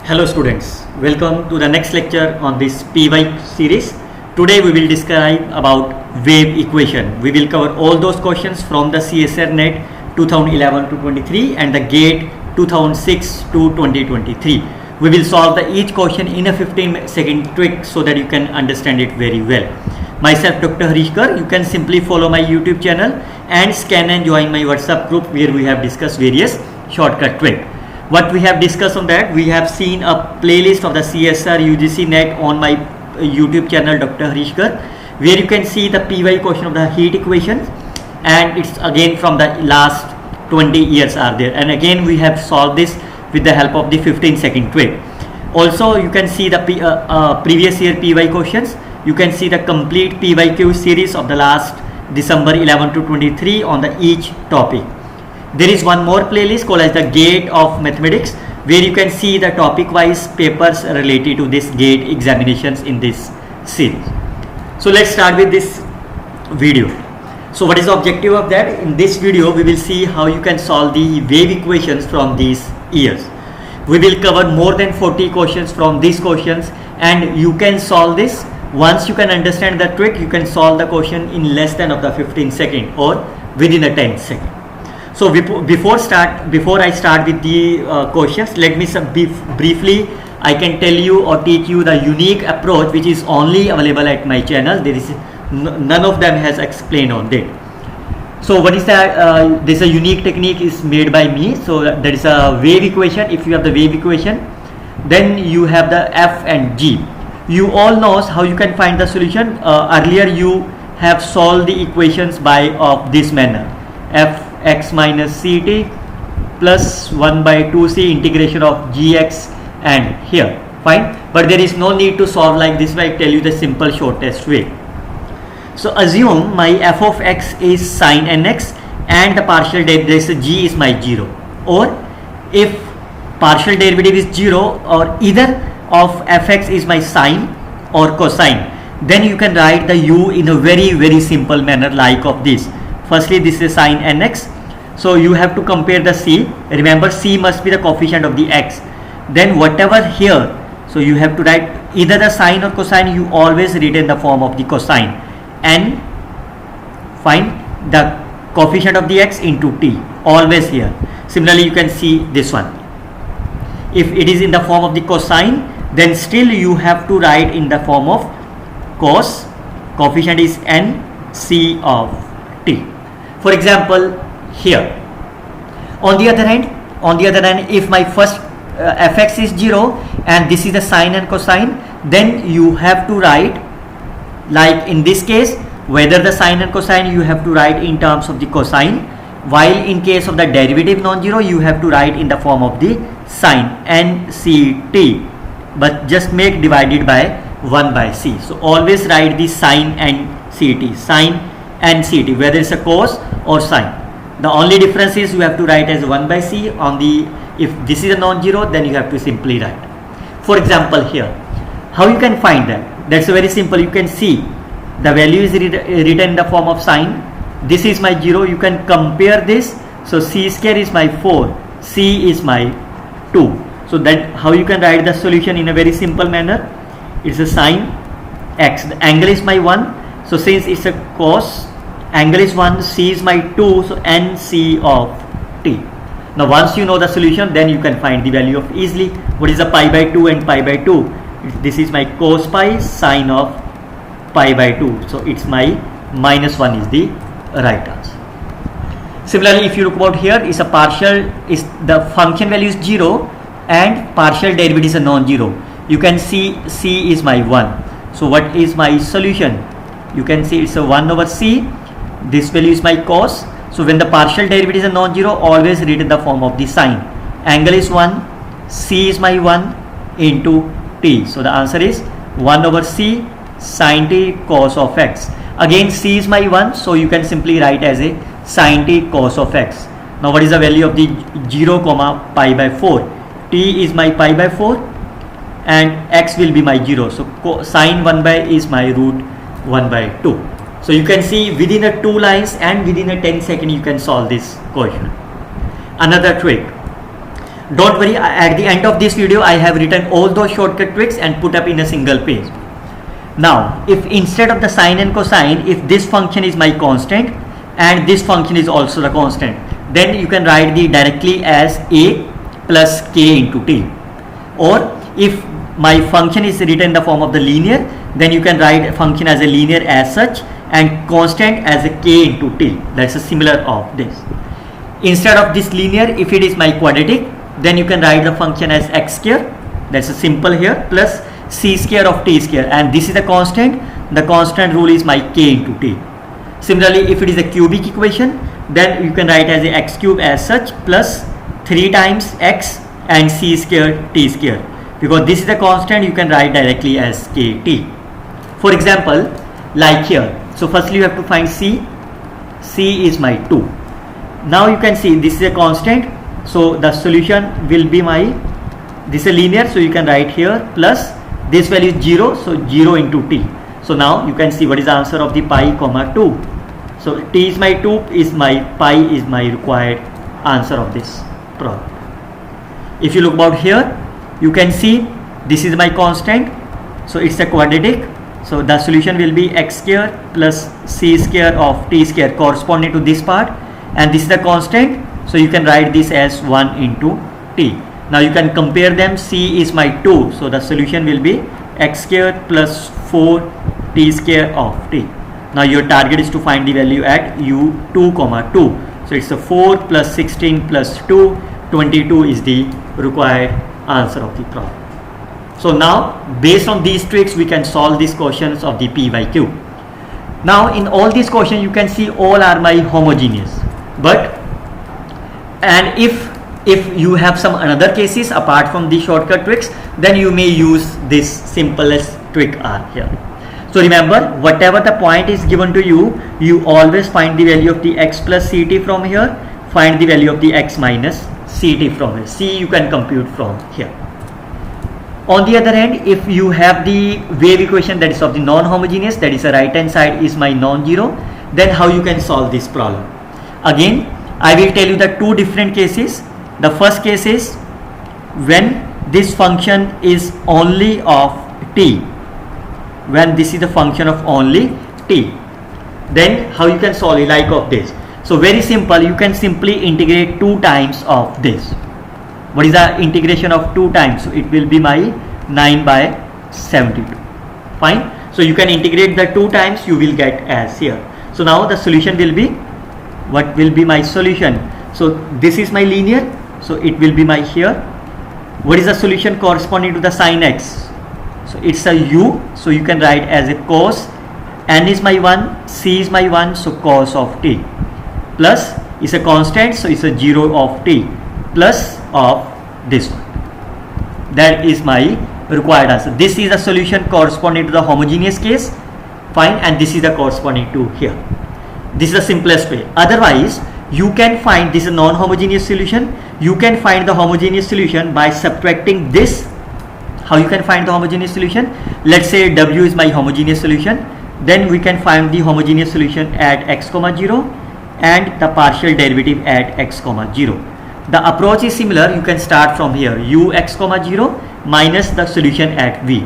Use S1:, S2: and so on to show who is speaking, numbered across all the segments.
S1: Hello students, welcome to the next lecture on this PY series. Today we will describe about wave equation. We will cover all those questions from the CSR NET 2011 to 23 and the GATE 2006 to 2023. We will solve each question in a 15-second trick so that you can understand it very well. Myself Dr. Harish Gar, you can simply follow my YouTube channel and scan and join my WhatsApp group where we have discussed various shortcut tricks. What we have discussed on that, we have seen a playlist of the CSR UGC NET on my YouTube channel Dr. Harish Gar, where you can see the PY question of the heat equations, and it's again from the last 20 years are there, and again we have solved this with the help of the 15-second trick. Also you can see the previous year PY questions. You can see the complete PYQ series of the last December 11 to 23 on the each topic. There is one more playlist called as the GATE of Mathematics, where you can see the topic wise papers related to this GATE examinations in this series. So let's start with this video. So what is the objective of that? In this video we will see how you can solve the wave equations from these years. We will cover more than 40 questions from these questions, and you can solve this. Once you can understand the trick, you can solve the question in less than of the 15 second or within a 10 second. So before I start with the questions, let me briefly I can tell you or teach you the unique approach which is only available at my channel. There is none of them has explained on that. So what is that? This a unique technique is made by me. So there is a wave equation. If you have the wave equation, then you have the f and g. You all knows how you can find the solution. Earlier you have solved the equations by of this manner: fx minus ct plus 1 by 2c integration of gx, and here fine. But there is no need to solve like this way. I tell you the simple shortest way. So assume my f of x is sine nx and the partial derivative g is my 0, or if partial derivative is 0 or either of fx is my sine or cosine, then you can write the u in a very simple manner like of this. Firstly, this is sine nx, so you have to compare the c. Remember, c must be the coefficient of the x. Then whatever here, so you have to write either the sine or cosine. You always read in the form of the cosine, and find the coefficient of the x into t, always here. Similarly, you can see this one. If it is in the form of the cosine, then still you have to write in the form of cos. Coefficient is n c of t. For example, here on the other hand, if my first fx is 0 and this is the sine and cosine, then you have to write like in this case, whether the sine and cosine you have to write in terms of the cosine, while in case of the derivative non-zero you have to write in the form of the sine nct, but just make divided by 1 by c. So always write the sine and ct, sine and ct, whether it's a cos or sine. The only difference is you have to write as 1 by c on the, if this is a non-zero, then you have to simply write. For example, here how you can find that? That's very simple. You can see the value is written in the form of sine. This is my 0. You can compare this. So c square is my 4, c is my 2. So that how you can write the solution in a very simple manner. It's a sine x, the angle is my 1, so since it's a cos, angle is 1, c is my 2, so nc of t. Now once you know the solution, then you can find the value of easily. What is the pi by 2 and pi by 2? This is my cos pi sine of pi by 2, so it's my minus 1 is the right answer. Similarly, if you look about here, is a partial, is the function value is 0 and partial derivative is a non-zero. You can see c is my 1. So what is my solution? You can see it's a 1 over c. This value is my cos. So when the partial derivative is a non-zero, always read in the form of the sine. Angle is 1, c is my 1 into t. So the answer is 1 over c sine t cos of x. Again c is my 1, so you can simply write as a sine t cos of x. Now what is the value of the 0 comma pi by 4? T is my pi by 4 and x will be my 0. So sine 1 by is my root 1 by 2. So you can see within a 2 lines and within a 10 second you can solve this question. Another trick. Don't worry, at the end of this video I have written all those shortcut tricks and put up in a single page. Now if instead of the sine and cosine, if this function is my constant and this function is also the constant, then you can write the directly as a plus k into t. Or if my function is written in the form of the linear, then you can write a function as a linear as such and constant as a k into t. That's a similar of this. Instead of this linear, if it is my quadratic, then you can write the function as x square, that's a simple here, plus c square of t square, and this is the constant rule is my k into t. Similarly, if it is a cubic equation, then you can write as a x cube as such plus 3 times x and c square t square. Because this is the constant, you can write directly as kt. For example, like here, so firstly you have to find c is my 2. Now you can see this is a constant, so the solution will be my, this is a linear, so you can write here plus this value is 0, so 0 into t. So now you can see what is the answer of the pi comma 2. So t is my 2, is my pi is my required answer of this problem. If you look about here, you can see this is my constant, so it's a quadratic, so the solution will be x square plus c square of t square corresponding to this part, and this is the constant, so you can write this as 1 into t. Now you can compare them, c is my 2, so the solution will be x square plus 4 t square of t. Now your target is to find the value at u2 comma 2, so it's a 4 plus 16 plus 2, 22 is the required answer of the problem. So now based on these tricks we can solve these questions of the P by Q. Now in all these questions you can see all are my homogeneous, but and if you have some another cases apart from the shortcut tricks, then you may use this simplest trick R here. So remember, whatever the point is given to you, you always find the value of the x plus ct from here, find the value of the x minus ct from here. C you can compute from here. On the other hand, if you have the wave equation that is of the non-homogeneous, that is the right hand side is my non-zero, then how you can solve this problem? Again, I will tell you the two different cases. The first case is when this function is only of t, when this is the function of only t, then how you can solve it like of this. So very simple, you can simply integrate 2 times of this. What is the integration of 2 times? So it will be my 9 by 72. Fine. So you can integrate the 2 times, you will get as here. So now the solution will be, what will be my solution? So this is my linear, so it will be my here. What is the solution corresponding to the sin x? So it's a u, so you can write as a cos, n is my 1, c is my 1, so cos of t, plus is a constant, so it's a 0 of t, plus of this one. That is my required answer. This is the solution corresponding to the homogeneous case, fine, and this is the corresponding to here. This is the simplest way. Otherwise you can find this is a non-homogeneous solution. You can find the homogeneous solution by subtracting this. How you can find the homogeneous solution? Let's say w is my homogeneous solution, then we can find the homogeneous solution at x comma 0 and the partial derivative at x comma 0. The approach is similar. You can start from here, ux comma 0 minus the solution at v.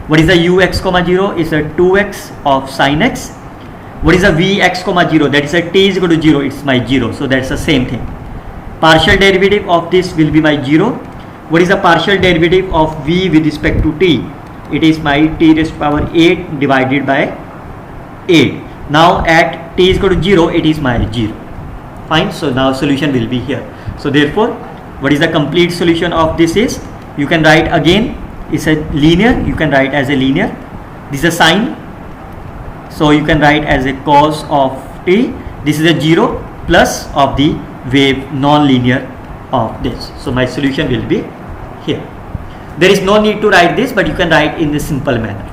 S1: What is the ux comma 0? Is a 2x of sin x. What is a vx comma 0? That is a t is equal to 0, it's my 0, so that's the same thing. Partial derivative of this will be my 0. What is the partial derivative of v with respect to t? It is my t raised to power 8 divided by 8. Now at t is equal to 0, it is my 0. Fine. So now solution will be here. So therefore, what is the complete solution of this is, you can write again, it's a linear, you can write as a linear. This is a sine, so you can write as a cos of t. This is a 0 plus of the wave non-linear of this. So my solution will be here. There is no need to write this, but you can write in this simple manner.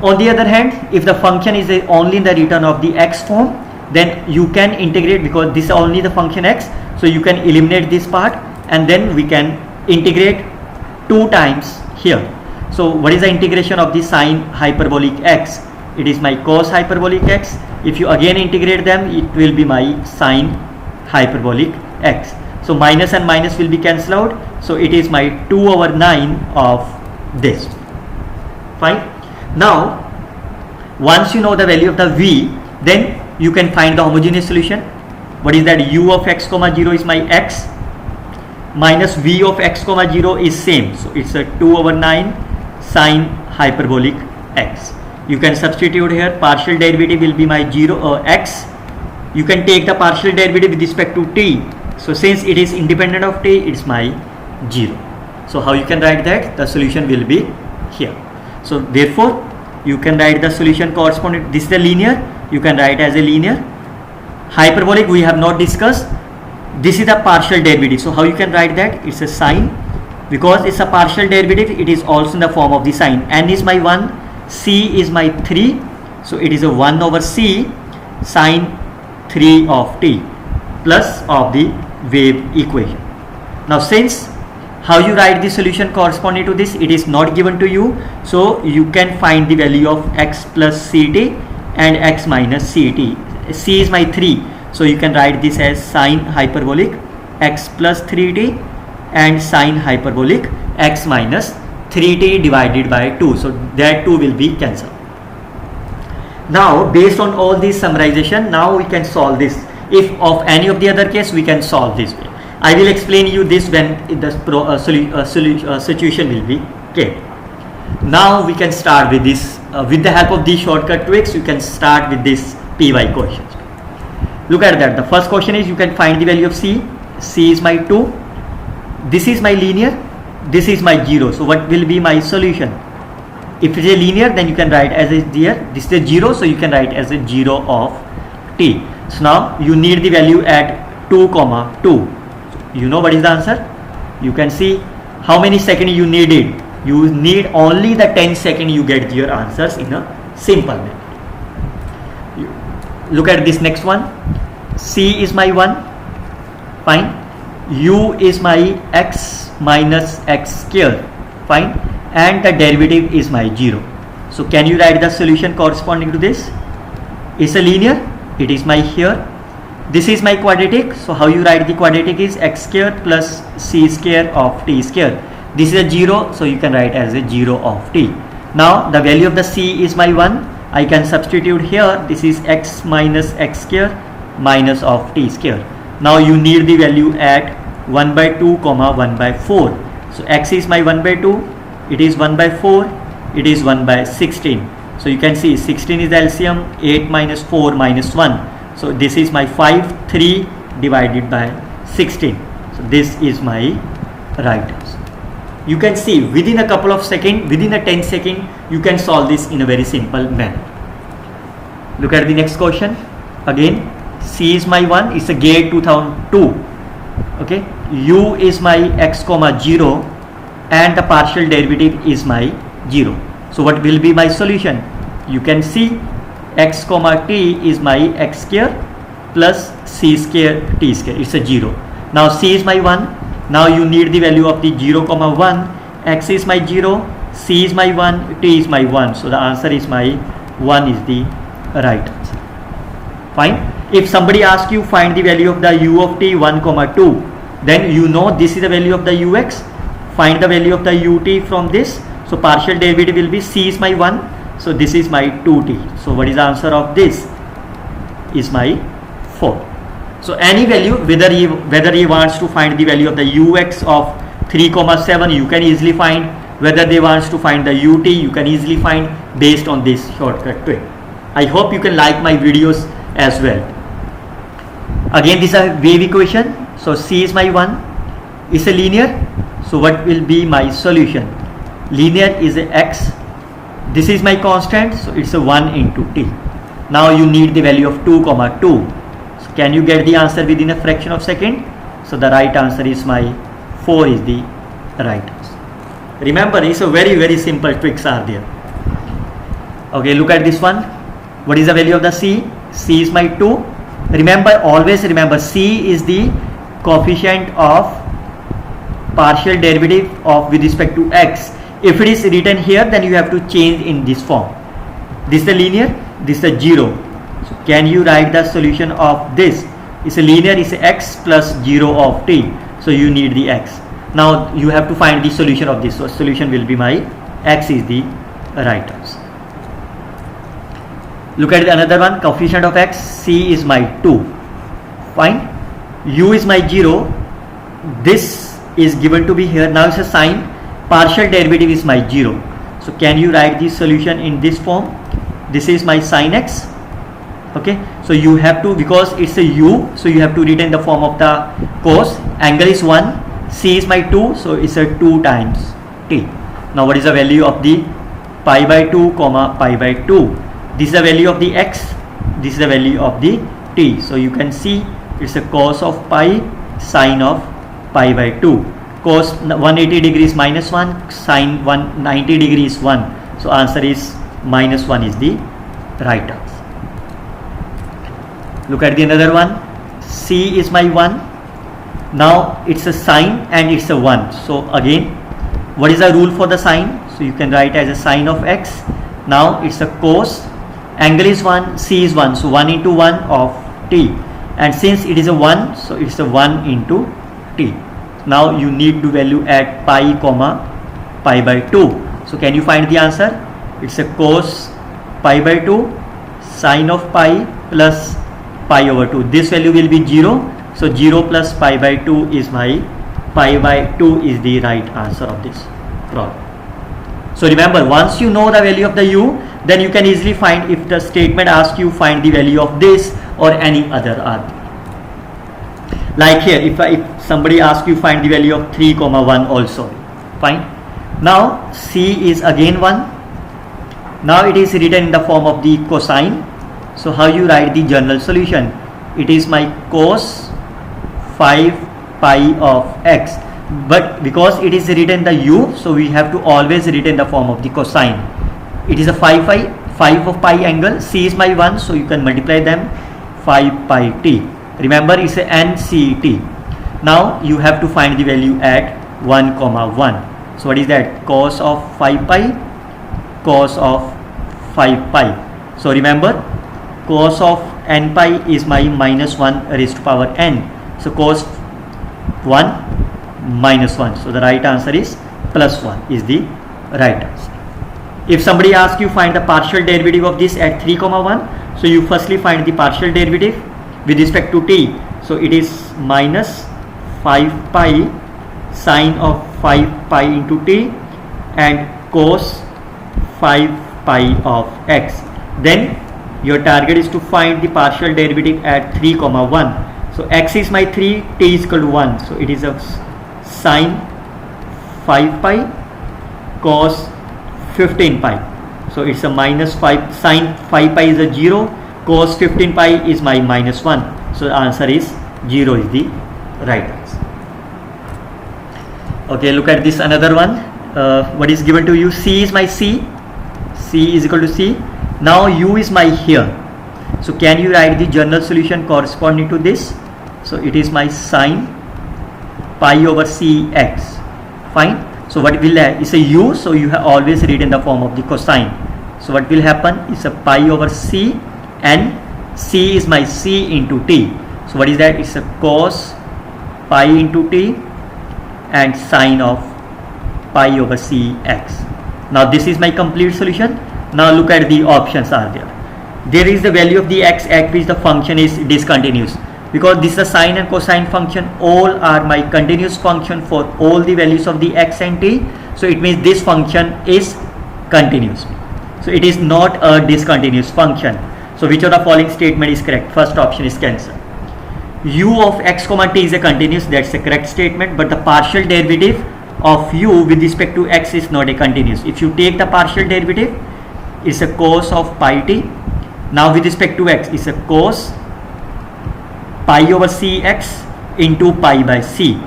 S1: On the other hand, if the function is only in the return of the x form, then you can integrate, because this is only the function x, so you can eliminate this part and then we can integrate 2 times here. So what is the integration of the sine hyperbolic x? It is my cos hyperbolic x. If you again integrate them, it will be my sine hyperbolic x. So minus and minus will be cancelled out. So it is my 2/9 of this. Fine. Now once you know the value of the v, then you can find the homogeneous solution. What is that? U of x comma 0 is my x minus v of x comma 0 is same. So it's a 2/9 sine hyperbolic x. You can substitute here. Partial derivative will be my 0 x. You can take the partial derivative with respect to t. So since it is independent of t, it's my 0. So how you can write that? The solution will be here. So therefore you can write the solution corresponding. This is the linear. You can write as a linear. Hyperbolic we have not discussed. This is the partial derivative. So how you can write that? It's a sine. Because it's a partial derivative, it is also in the form of the sine. N is my 1, c is my 3. So it is a 1/c sine 3 of t plus of the wave equation. Now since how you write the solution corresponding to this, it is not given to you, so you can find the value of x plus ct and x minus ct. C is my 3, so you can write this as sine hyperbolic x plus 3t and sine hyperbolic x minus 3t divided by 2. So that 2 will be cancelled. Now based on all this summarization, now we can solve this. If of any of the other case, we can solve this way. I will explain you this when the situation will be clear. Now we can start with this. With the help of these shortcut tricks, you can start with this PY questions. Look at that. The first question is you can find the value of C. C is my 2. This is my linear. This is my 0. So what will be my solution? If it is a linear, then you can write as a here. This is a 0, so you can write as a 0 of t. So now you need the value at 2, 2. You know what is the answer? You can see how many seconds you needed. You need only the 10 seconds, you get your answers in a simple method. Look at this next one. C is my 1. Fine. U is my x minus x square. Fine. And the derivative is my 0. So can you write the solution corresponding to this? It's a linear. It is my here. This is my quadratic. So how you write the quadratic is x square plus c square of t square. This is a 0, so you can write as a 0 of t. Now the value of the c is my 1. I can substitute here. This is x minus x square minus of t square. Now you need the value at 1/2, 1/4. So x is my 1/2. It is 1/4. It is 1/16. So you can see 16 is the LCM. 8 minus 4 minus 1. So this is my 5, 3 divided by 16. So this is my right answer. You can see within a couple of seconds, within a 10 seconds, you can solve this in a very simple manner. Look at the next question. Again, C is my 1. It's a GATE 2002. Okay. U is my x comma 0 and the partial derivative is my 0. So what will be my solution? You can see x comma t is my x square plus c square t square. It's a 0. Now c is my 1. Now you need the value of the 0 comma 1. X is my 0, c is my 1, t is my 1. So the answer is my 1 is the right answer. Fine. If somebody asks you find the value of the u of t 1 comma 2, then you know this is the value of the ux. Find the value of the ut from this. So partial derivative will be c is my 1. So this is my 2t. So what is the answer of this? Is my 4. So any value, whether he wants to find the value of the ux of 3,7, you can easily find. Whether they wants to find the ut, you can easily find based on this shortcut trick. I hope you can like my videos as well. Again, this is a wave equation. So c is my 1. It's a linear. So what will be my solution? Linear is a x. This is my constant. So it's a 1 into t. Now you need the value of 2, 2. So can you get the answer within a fraction of second? So the right answer is my 4 is the right answer. Remember, it's a very simple tricks are there. Okay, look at this one. What is the value of the c? C is my 2. Remember, always remember, c is the coefficient of partial derivative of with respect to x. If it is written here, then you have to change in this form. This is the linear, this is the 0. So can you write the solution of this? It's a linear, it's a x plus 0 of t. So you need the x. Now you have to find the solution of this. So solution will be my x is the right answer. Look at the another one. Coefficient of x, c is my 2. Fine. U is my 0. This is given to be here. Now it's a sign. Partial derivative is my 0. So can you write the solution in this form? This is my sin x. Okay. So you have to, because it's a u, so you have to write in the form of the cos. Angle is 1. C is my 2. So it's a 2 times t. Now what is the value of the pi by 2 comma pi by 2? This is the value of the x. This is the value of the t. So you can see it's a cos of pi, sine of pi by 2. Cos 180 degrees minus 1, sine 190 degrees 1. So answer is minus 1 is the right answer. Look at the another one. C is my 1. Now it's a sine and it's a 1. So again, what is the rule for the sine? So you can write as a sine of x. Now it's a cos. Angle is 1, c is 1. So 1 into 1 of t. And since it is a 1, so it's a 1 into t. Now you need to value at pi comma pi by 2. So can you find the answer? It's a cos pi by 2 sine of pi plus pi over 2. This value will be 0. So 0 plus pi by 2 is my pi by 2 is the right answer of this problem. So remember, once you know the value of the u, then you can easily find if the statement asks you find the value of this or any other argument. Like here, if somebody asks you find the value of 3 comma 1 also, fine. Now c is again 1. Now it is written in the form of the cosine. So how you write the general solution? It is my cos 5 pi of x. But because it is written the u, so we have to always written the form of the cosine. It is a 5 of pi angle. C is my 1, so you can multiply them 5 pi t. Remember, it's a NCT. Now you have to find the value at 1 comma 1. So what is that? Cos of 5 pi, cos of 5 pi. So remember, cos of n pi is my minus 1 raised to power n. So cos 1 minus 1. So the right answer is plus 1 is the right answer. If somebody asks you find the partial derivative of this at 3 comma 1, so you firstly find the partial derivative with respect to t. So it is minus 5 pi sine of 5 pi into t and cos 5 pi of x. Then your target is to find the partial derivative at 3 comma 1. So x is my 3, t is equal to 1. So it is a sine 5 pi cos 15 pi. So it's a minus 5, sine 5 pi is a 0, cos 15 pi is my minus 1. So the answer is 0 is the right answer. Okay, look at this another one. What is given to you? C is my c. C is equal to c. Now u is my here. So can you write the general solution corresponding to this? So it is my sine pi over c x. Fine. So what will it's a u, so you have always read in the form of the cosine. So what will happen is a pi over c and c is my c into t. So what is that? It's a cos pi into t and sine of pi over c x. Now this is my complete solution. Now look at the options are there. There is the value of the x at which the function is discontinuous. Because this is a sine and cosine function, all are my continuous function for all the values of the x and t. So it means this function is continuous. So it is not a discontinuous function. So which of the following statement is correct? First option is cancelled. U of x comma t is a continuous, that's a correct statement, but the partial derivative of u with respect to x is not a continuous. If you take the partial derivative, it's a cos of pi t. Now with respect to x, it's a cos pi over cx into pi by c.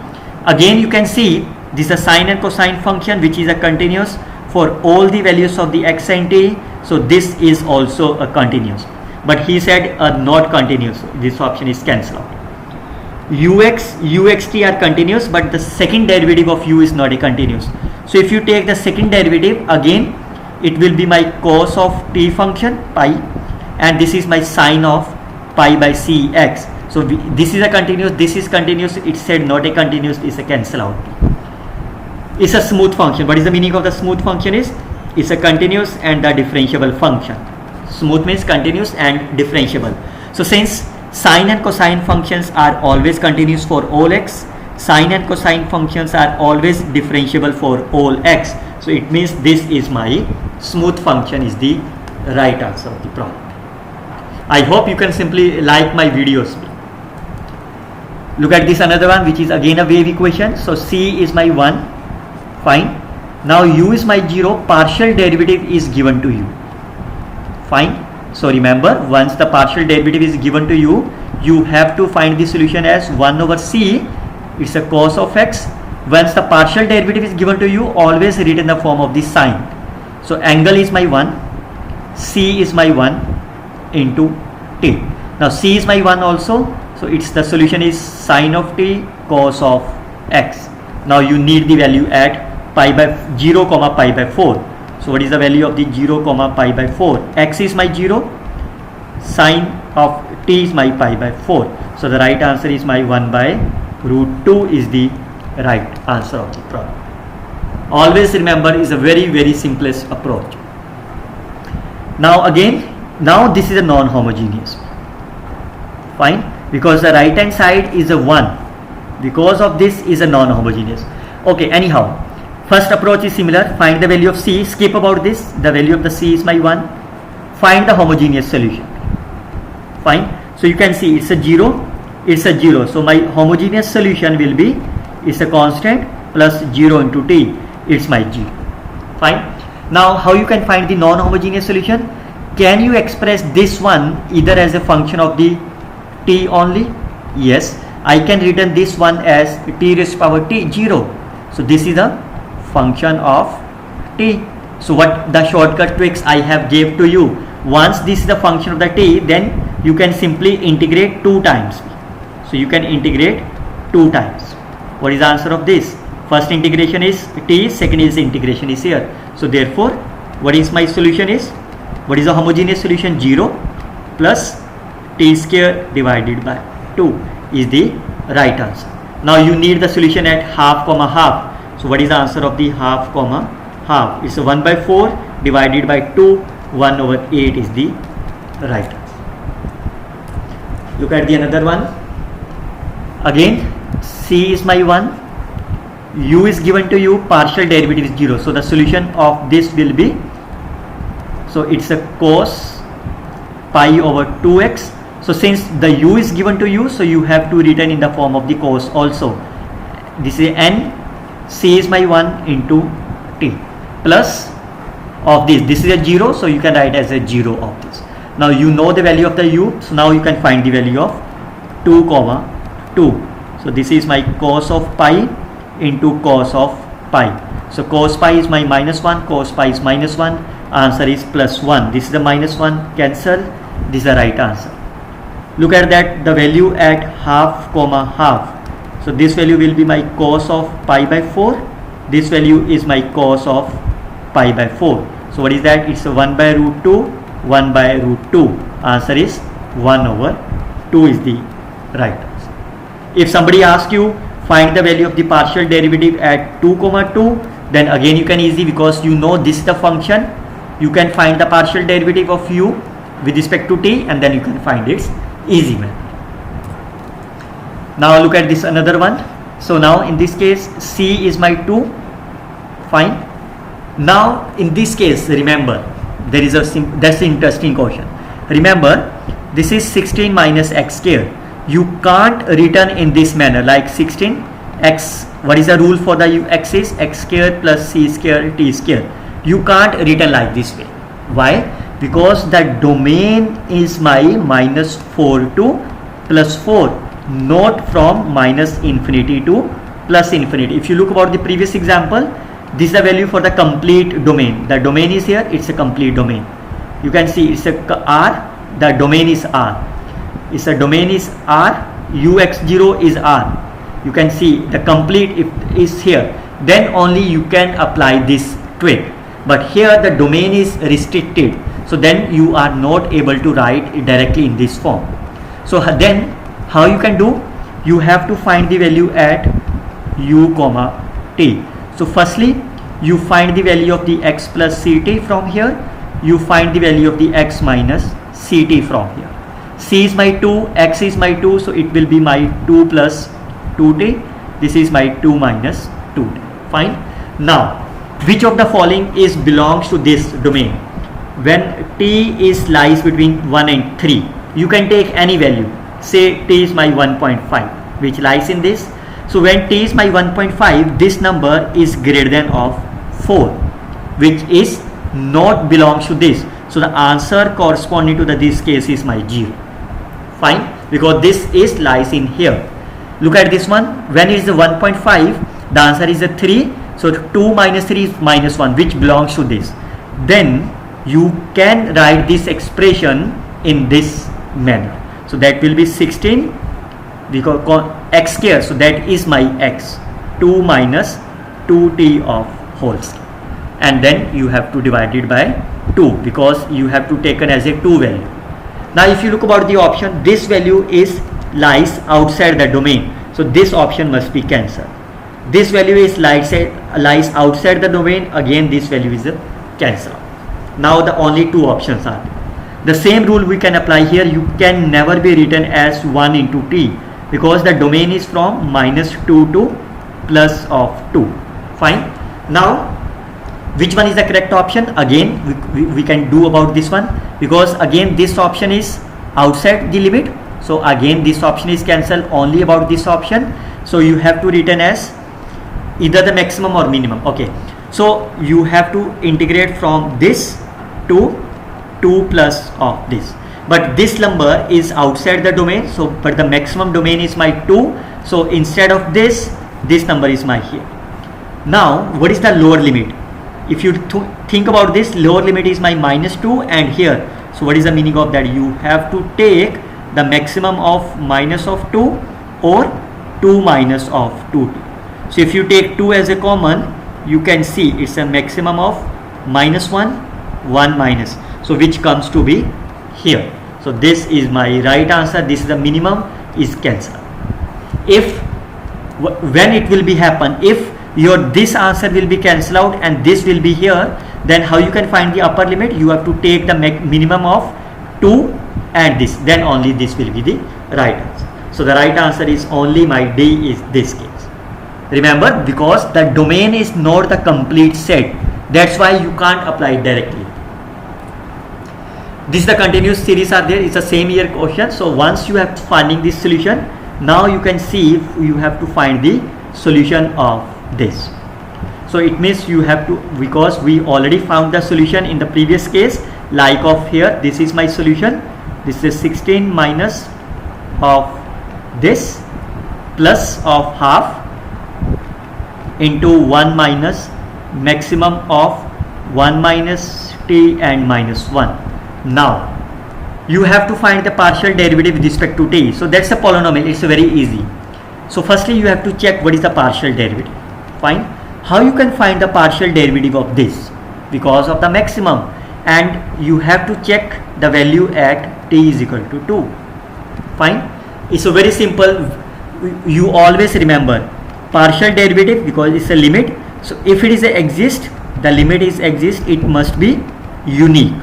S1: Again you can see this is a sine and cosine function which is a continuous for all the values of the x and t. So this is also a continuous, but he said not continuous. This option is cancelled out. Ux, uxt are continuous, but the second derivative of u is not a continuous. So if you take the second derivative, again it will be my cos of t function pi, and this is my sine of pi by cx. So this is a continuous, this is continuous, it said not a continuous, is a cancel out. It's a smooth function. What is the meaning of the smooth function is? It's a continuous and the differentiable function. Smooth means continuous and differentiable. So since sine and cosine functions are always continuous for all x, sine and cosine functions are always differentiable for all x. So it means this is my smooth function is the right answer of the problem. I hope you can simply like my videos. Look at this another one, which is again a wave equation. So c is my 1, fine. Now u is my 0, partial derivative is given to you, fine. So remember, once the partial derivative is given to you, you have to find the solution as 1 over c, it's a cos of x. Once the partial derivative is given to you, always read in the form of the sine. So angle is my 1, c is my 1 into t. Now c is my 1 also, so it's the solution is sine of t cos of x. Now you need the value at pi by 0 comma pi by 4. So what is the value of the 0 comma pi by 4? X is my 0, sine of t is my pi by 4. So the right answer is my 1 by root 2 is the right answer of the problem. Always remember, is a very simplest approach. Now again, now this is a non-homogeneous, fine, because the right hand side is a 1, because of this is a non-homogeneous. Okay, anyhow, first approach is similar. Find the value of c, skip about this, the value of the c is my 1, find the homogeneous solution, fine. So you can see it's a 0, it's a 0, so my homogeneous solution will be, it's a constant plus 0 into t, it's my g, fine. Now how you can find the non-homogeneous solution? Can you express this one either as a function of the t only? Yes, I can written this one as t raised to power t 0. So this is a function of t. So what the shortcut tricks I have gave to you, once this is the function of the t, then you can simply integrate 2 times. So you can integrate 2 times. What is the answer of this? First integration is t, second is integration is here. So therefore what is my solution is, what is the homogeneous solution? 0 plus t square divided by 2 is the right answer. Now you need the solution at half comma half. So what is the answer of the half comma half? It's 1 by 4 divided by 2, 1 over 8 is the right answer. Look at the another one. Again, c is my 1, u is given to you, partial derivative is 0. So the solution of this will be, so it's a cos pi over 2x. So since the u is given to you, so you have to written in the form of the cos also. This is n, c is my 1 into t plus of this is a 0, so you can write as a 0 of this. Now you know the value of the u, so now you can find the value of 2 comma 2. So this is my cos of pi into cos of pi. So cos pi is my -1, cos pi is -1, answer is +1. This is the -1, cancel, this is the right answer. Look at that, the value at half comma half. So this value will be my cos of pi by 4, this value is my cos of pi by 4. So what is that? It's a 1 by root 2, 1 by root 2. Answer is 1 over 2 is the right answer. If somebody asks you find the value of the partial derivative at 2 comma 2, then again you can easy, because you know this is the function, you can find the partial derivative of u with respect to t, and then you can find its easy method. Now look at this another one. So now in this case c is my 2, fine. Now in this case, remember, there is that's the interesting question. Remember, this is 16 minus x square. You can't written in this manner like 16 x. What is the rule for the x is x square plus c square t square. You can't written like this way. Why? Because the domain is my -4 to +4, not from -infinity to +infinity. If you look about the previous example, this is the value for the complete domain. The domain is here, it's a complete domain. You can see it's a R, the domain is R. It's a domain is R, ux0 is R. You can see the complete is here. Then only you can apply this trick. But here the domain is restricted. So then you are not able to write it directly in this form. So then How you can do? You have to find the value at u comma t. So firstly you find the value of the x plus ct from here, you find the value of the x minus ct from here. C is my 2, x is my 2, so it will be my 2 plus 2t. This is my 2 minus 2t. Fine. Now which of the following is belongs to this domain? When t is lies between 1 and 3, you can take any value. Say t is my 1.5, which lies in this. So when t is my 1.5, this number is greater than of 4, which is not belongs to this. So the answer corresponding to this case is my 0. Fine, because this is lies in here. Look at this one. When it is a 1.5, the answer is a 3. So 2 minus 3 is minus 1, which belongs to this. Then you can write this expression in this manner. So that will be 16 because x square. So that is my x, 2 minus 2t of whole square. And then you have to divide it by 2 because you have to take it as a 2 value. Now if you look about the option, this value is lies outside the domain. So this option must be cancelled. This value is lies outside the domain. Again this value is cancelled. Now the only two options are there. The same rule we can apply here. You can never be written as 1 into t because the domain is from minus 2 to plus of 2. Fine. Now which one is the correct option? Again we can do about this one because again this option is outside the limit. So again this option is cancelled, only about this option. So you have to written as either the maximum or minimum. Okay, so you have to integrate from this to 2 plus of this, but this number is outside the domain. So but the maximum domain is my 2. So instead of this number is my here. Now what is the lower limit? If you think about this, lower limit is my minus 2 and here. So what is the meaning of that? You have to take the maximum of minus of 2 or 2 minus of 2t. So if you take 2 as a common, you can see it's a maximum of minus 1, 1 minus. So which comes to be here. So this is my right answer. This is the minimum is cancelled. If when it will be happen, if your this answer will be cancelled out and this will be here, then how you can find the upper limit? You have to take the minimum of 2 and this, then only this will be the right answer. So the right answer is only my D is this case. Remember, because the domain is not the complete set, that's why you can't apply it directly. This is the continuous series are there. It's a same year question. So once you have finding this solution, now you can see if you have to find the solution of this. So it means you have to, because we already found the solution in the previous case, like of here, this is my solution. This is 16 minus of this plus of half into 1 minus maximum of 1 minus t and minus 1. Now you have to find the partial derivative with respect to t. So that's a polynomial. It's very easy. So firstly you have to check what is the partial derivative. Fine. How you can find the partial derivative of this? Because of the maximum, and you have to check the value at t is equal to 2. Fine. It's a very simple. You always remember partial derivative because it's a limit. So if it is a exist, the limit is exist, it must be unique.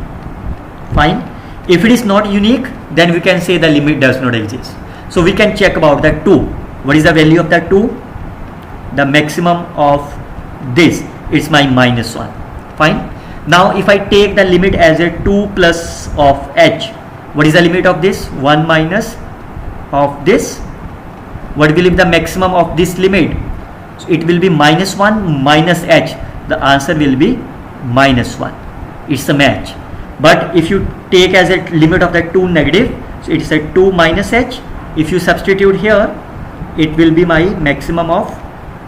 S1: Fine. If it is not unique, then we can say the limit does not exist. So we can check about the 2. What is the value of the 2? The maximum of this, it's my minus 1. Fine. Now if I take the limit as a 2 plus of h, what is the limit of this? 1 minus of this. What will be the maximum of this limit? So it will be minus 1 minus h. The answer will be minus 1. It's a match. But if you take as a limit of the 2 negative, so it's a 2 minus h. If you substitute here, it will be my maximum of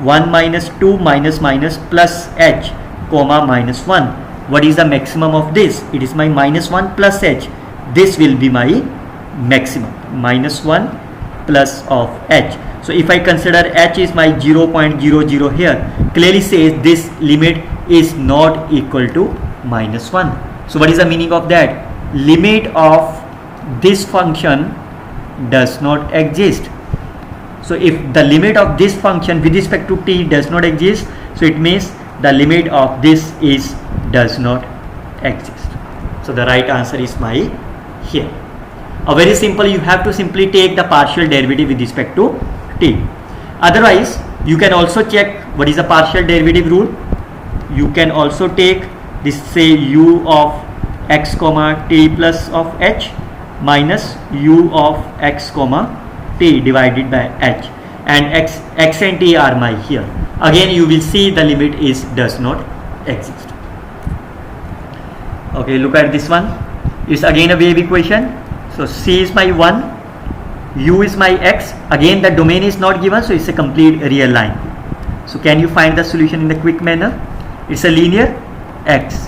S1: 1 minus 2 minus minus plus h comma minus 1. What is the maximum of this? It is my minus 1 plus h. This will be my maximum, minus 1 plus of h. So if I consider h is my 0.00 here, clearly says this limit is not equal to minus 1. So what is the meaning of that? Limit of this function does not exist. So if the limit of this function with respect to t does not exist, so it means the limit of this is does not exist. So the right answer is my here. Very simple, you have to simply take the partial derivative with respect to t. Otherwise you can also check what is the partial derivative rule. You can also take this, say u of x comma t plus of h minus u of x comma t divided by h, and x and t are my here. Again you will see the limit is does not exist. Okay, look at this one. It's again a wave equation. So c is my 1, u is my x. Again the domain is not given, so it's a complete real line. So can you find the solution in the quick manner? It's a linear x.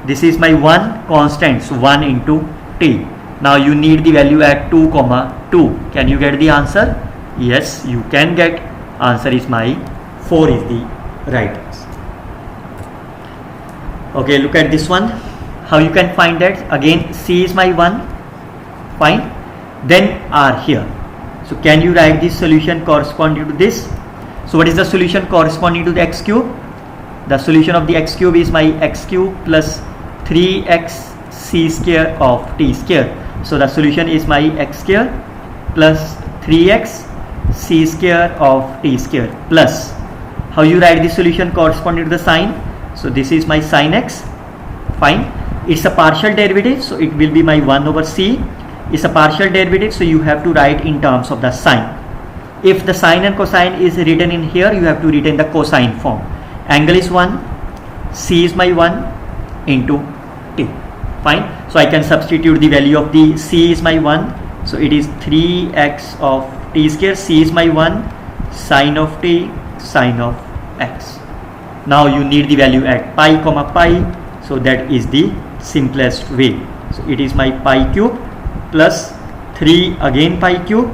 S1: This is my 1 constant, so 1 into t. Now you need the value at 2 comma 2. Can you get the answer? Yes, you can get. Answer is my 4 is the right answer. Okay, look at this one. How you can find that? Again c is my 1. Fine. Then r here. So can you write this solution corresponding to this? So what is the solution corresponding to the x cube? The solution of the x cube is my x cube plus 3x c square of t square. So the solution is my x square plus 3x c square of t square plus, how you write the solution corresponding to the sign? So this is my sin x. Fine. It's a partial derivative, so it will be my 1 over c. It's a partial derivative, so you have to write in terms of the sign. If the sine and cosine is written in here, you have to retain the cosine form. Angle is 1, c is my 1 into t. Fine. So I can substitute the value of the c is my 1, so it is 3x of t square. C is my 1, sine of t, sine of x. Now you need the value at pi comma pi, so that is the simplest way. So it is my pi cube plus 3 again pi cube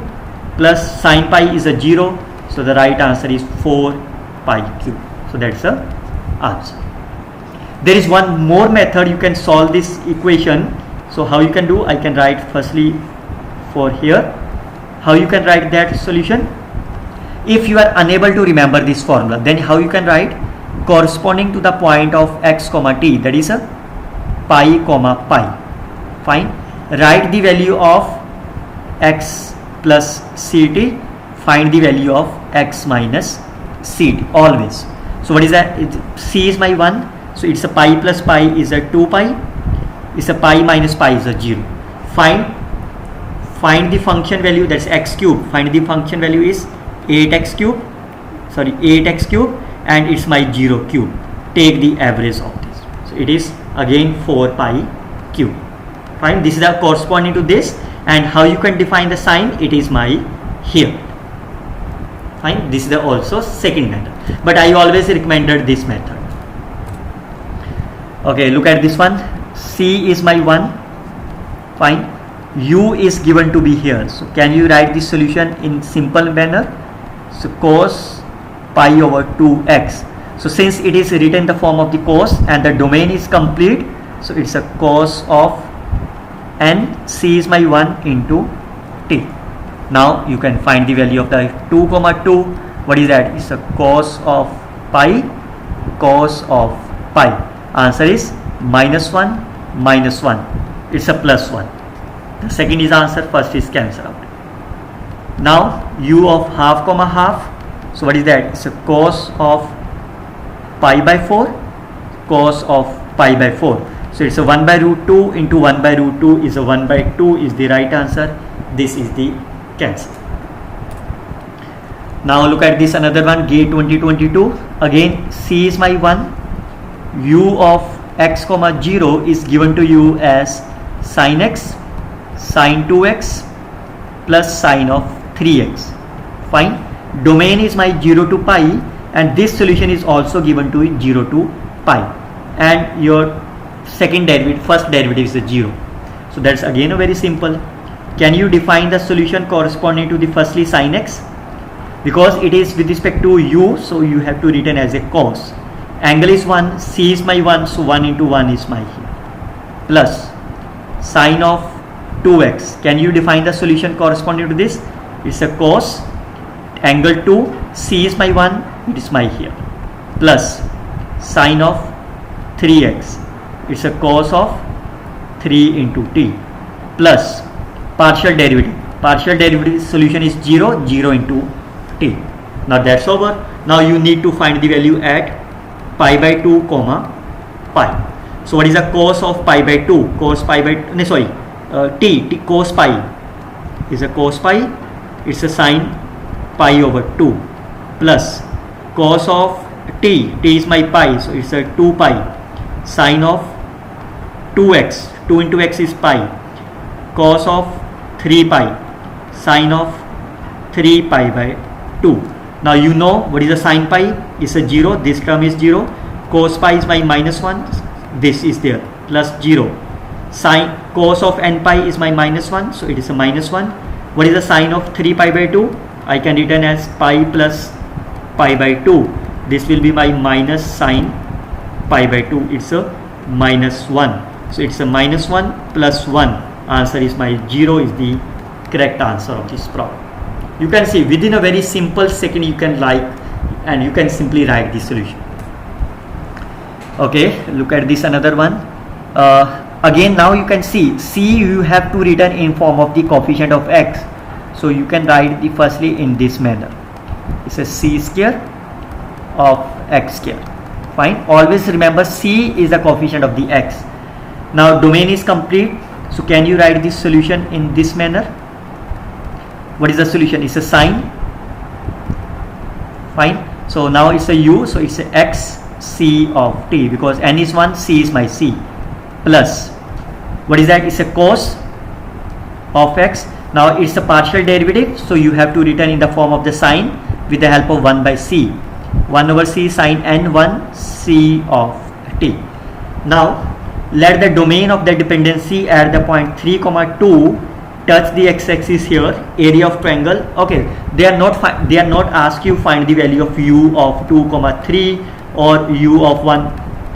S1: plus sine pi is a 0, so the right answer is 4 pi cube. So that's the answer. There is one more method you can solve this equation. So how you can do? I can write firstly for here. How you can write that solution? If you are unable to remember this formula, then how you can write? Corresponding to the point of x comma t, that is a pi comma pi. Fine. Write the value of x plus ct, find the value of x minus ct always. So what is that? C is my 1, so it's a pi plus pi is a 2 pi, it's a pi minus pi is a 0. Find the function value, that's x cube. Find the function value is 8x cube, and it's my 0 cube. Take the average of this, so it is again 4 pi cube. Fine. This is the corresponding to this. And how you can define the sign? It is my here. Fine. This is the also second method, but I always recommended this method. Okay, look at this one. C is my 1. Fine. U is given to be here. So can you write this solution in simple manner? So cos pi over 2x. So since it is written in the form of the cos and the domain is complete, so it's a cos of n, c is my 1 into t. Now you can find the value of the 2 comma 2. What is that? It's a cos of pi, cos of pi. Answer is minus 1, minus 1. It's a plus 1. The second is answer, first is cancel out. Now u of half comma half. So what is that? It's a cos of pi by 4, cos of pi by 4. So it's a 1 by root 2 into 1 by root 2 is a 1 by 2 is the right answer. This is the cancel. Now look at this another one, GATE 2022. Again c is my 1. U of x comma 0 is given to you as sin x, sin 2x plus sin of 3x. Fine. Domain is my 0 to pi, and this solution is also given to it 0 to pi, and your second derivative, first derivative is a 0. So that's again a very simple. Can you define the solution corresponding to the firstly sin x? Because it is with respect to u, so you have to written as a cos. Angle is 1, c is my 1, so 1 into 1 is my here, plus sin of 2x. Can you define the solution corresponding to this? It's a cos angle 2, c is my 1, it is my here, plus sine of 3x, it's a cos of 3 into t, plus partial derivative solution is 0 into t. Now that's over. Now you need to find the value at pi by 2 comma pi. So what is the cos of pi by 2? Cos pi by t cos pi is a cos pi, it's a sine pi over 2, plus cos of t is my pi, so it's a 2 pi, sine of 2x, 2 into x is pi, cos of 3 pi, sine of 3 pi by 2. Now you know what is the sine pi, is a 0, this term is 0, cos pi is my minus 1, this is there, plus 0, sine cos of n pi is my minus 1, so it is a minus 1. What is the sine of 3 pi by 2? I can written as pi plus pi by 2. This will be my minus sine pi by 2. It's a minus 1. So it's a minus 1 plus 1. Answer is my 0 is the correct answer of this problem. You can see within a very simple second you can and you can simply write the solution. Okay, look at this another one. Again now you can see c you have to written in form of the coefficient of x. So you can write the firstly in this manner. It's a c square of x square. Fine. Always remember c is the coefficient of the x. Now domain is complete. So can you write this solution in this manner? What is the solution? It's a sine. Fine. So now it's a u. So it's a x c of t, because n is 1, c is my c, plus what is that? It's a cos of x. Now it's a partial derivative, so you have to written in the form of the sine with the help of 1 by c, 1 over c sine n1 c of t. Now let the domain of the dependency at the point 3 comma 2 touch the x-axis here, area of triangle. Okay, they are not ask you find the value of u of 2 comma 3 or u of 1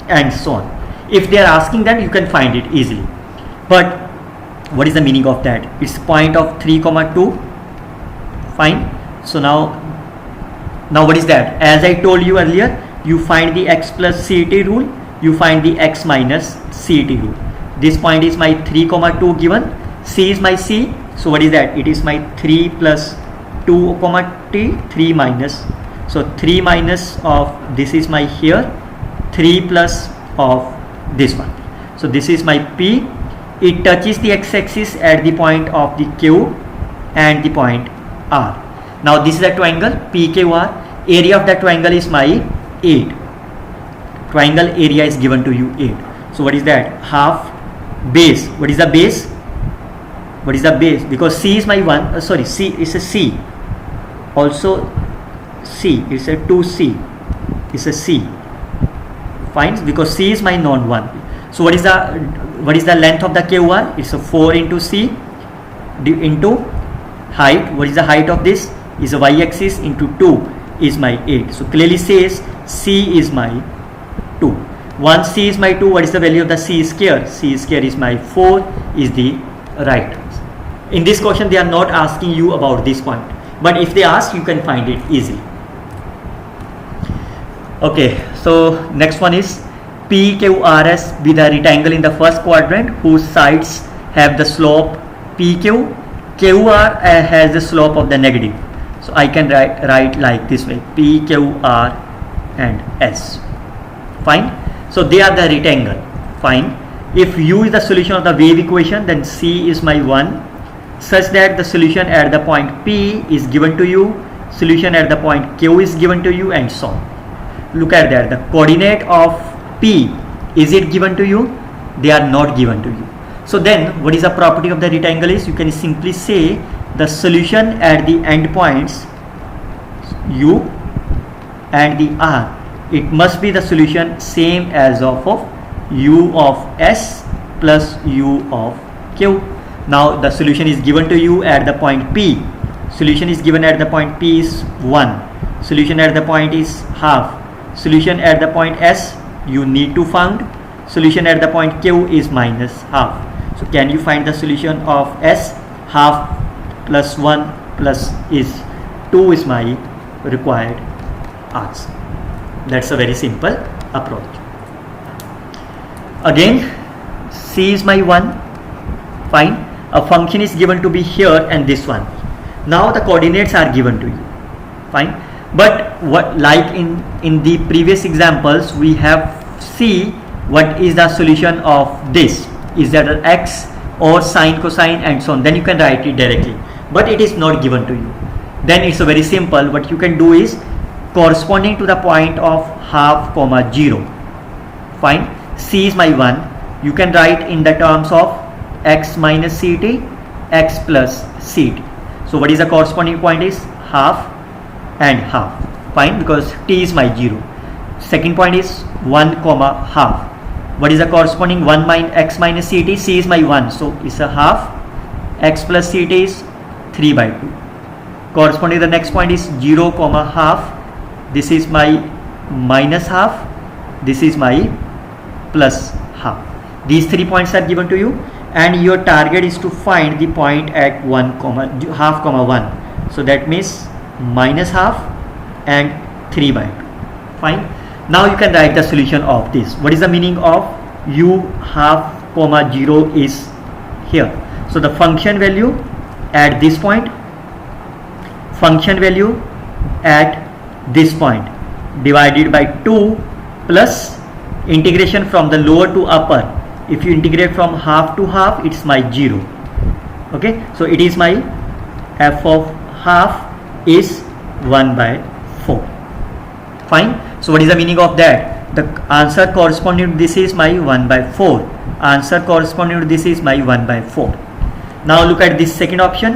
S1: and so on. If they are asking that, you can find it easily. But what is the meaning of that? It's point of 3 comma 2. Fine. So now what is that? As I told you earlier, you find the x plus CET rule, you find the x minus CET rule. This point is my 3 comma 2 given, c is my c, so what is that? It is my 3 plus 2 comma t, 3 minus, so 3 minus of this is my here, 3 plus of this one. So this is my p. It touches the x-axis at the point of the q and the point r. Now this is a triangle PQR. Area of the triangle is my 8. Triangle area is given to you 8. So what is that? Half base. What is the base? What is the base? Because c is my 1. C is a c. Also c is a 2c. Is a c. Fine. Because c is my non 1. So what is the length of the QR? It's a 4 into c into height. What is the height of this? Is a y-axis into 2 is my 8. So clearly says c is my 2. Once c is my 2, what is the value of the c square? C square is my 4 is the right answer. In this question they are not asking you about this point, but if they ask, you can find it easily. Okay, so next one is PQRS with a rectangle in the first quadrant whose sides have the slope PQ. QR has the slope of the negative. So I can write like this way, PQR and S. Fine. So they are the rectangle. Fine. If U is the solution of the wave equation, then C is my 1, such that the solution at the point P is given to you, solution at the point Q is given to you, and so on. Look at that. The coordinate of P, is it given to you? They are not given to you. So then what is the property of the rectangle is, you can simply say the solution at the end points U and the R, it must be the solution same as of U of S plus U of Q. Now the solution is given to you at the point P. Solution is given at the point P is 1. Solution at the point is half. Solution at the point S you need to find. Solution at the point Q is minus half. So can you find the solution of S? Half plus 1 plus is 2 is my required answer. That's a very simple approach. Again, C is my 1. Fine. A function is given to be here and this one. Now the coordinates are given to you. Fine. But what, like in the previous examples, we have see what is the solution of this. Is that an x or sine, cosine and so on. Then you can write it directly. But it is not given to you. Then it's a very simple. What you can do is corresponding to the point of half comma 0. Fine. C is my 1. You can write in the terms of x minus ct, x plus ct. So what is the corresponding point is half and half. Fine, because t is my 0. Second point is 1 comma half. What is the corresponding 1 minus x minus ct? C is my 1, so it's a half. X plus ct is 3 by 2. Corresponding to the next point is 0 comma half. This is my minus half. This is my plus half. These 3 points are given to you, and your target is to find the point at 1 comma half comma 1. So that means minus half and 3 by 2. Fine. Now you can write the solution of this. What is the meaning of u half comma 0 is here. So the function value at this point, function value at this point divided by 2 plus integration from the lower to upper. If you integrate from half to half, it's my 0. Okay, so it is my f of half is 1 by 4. Fine. So what is the meaning of that? The answer corresponding to this is my 1 by 4. Answer corresponding to this is my 1 by 4. Now look at this second option.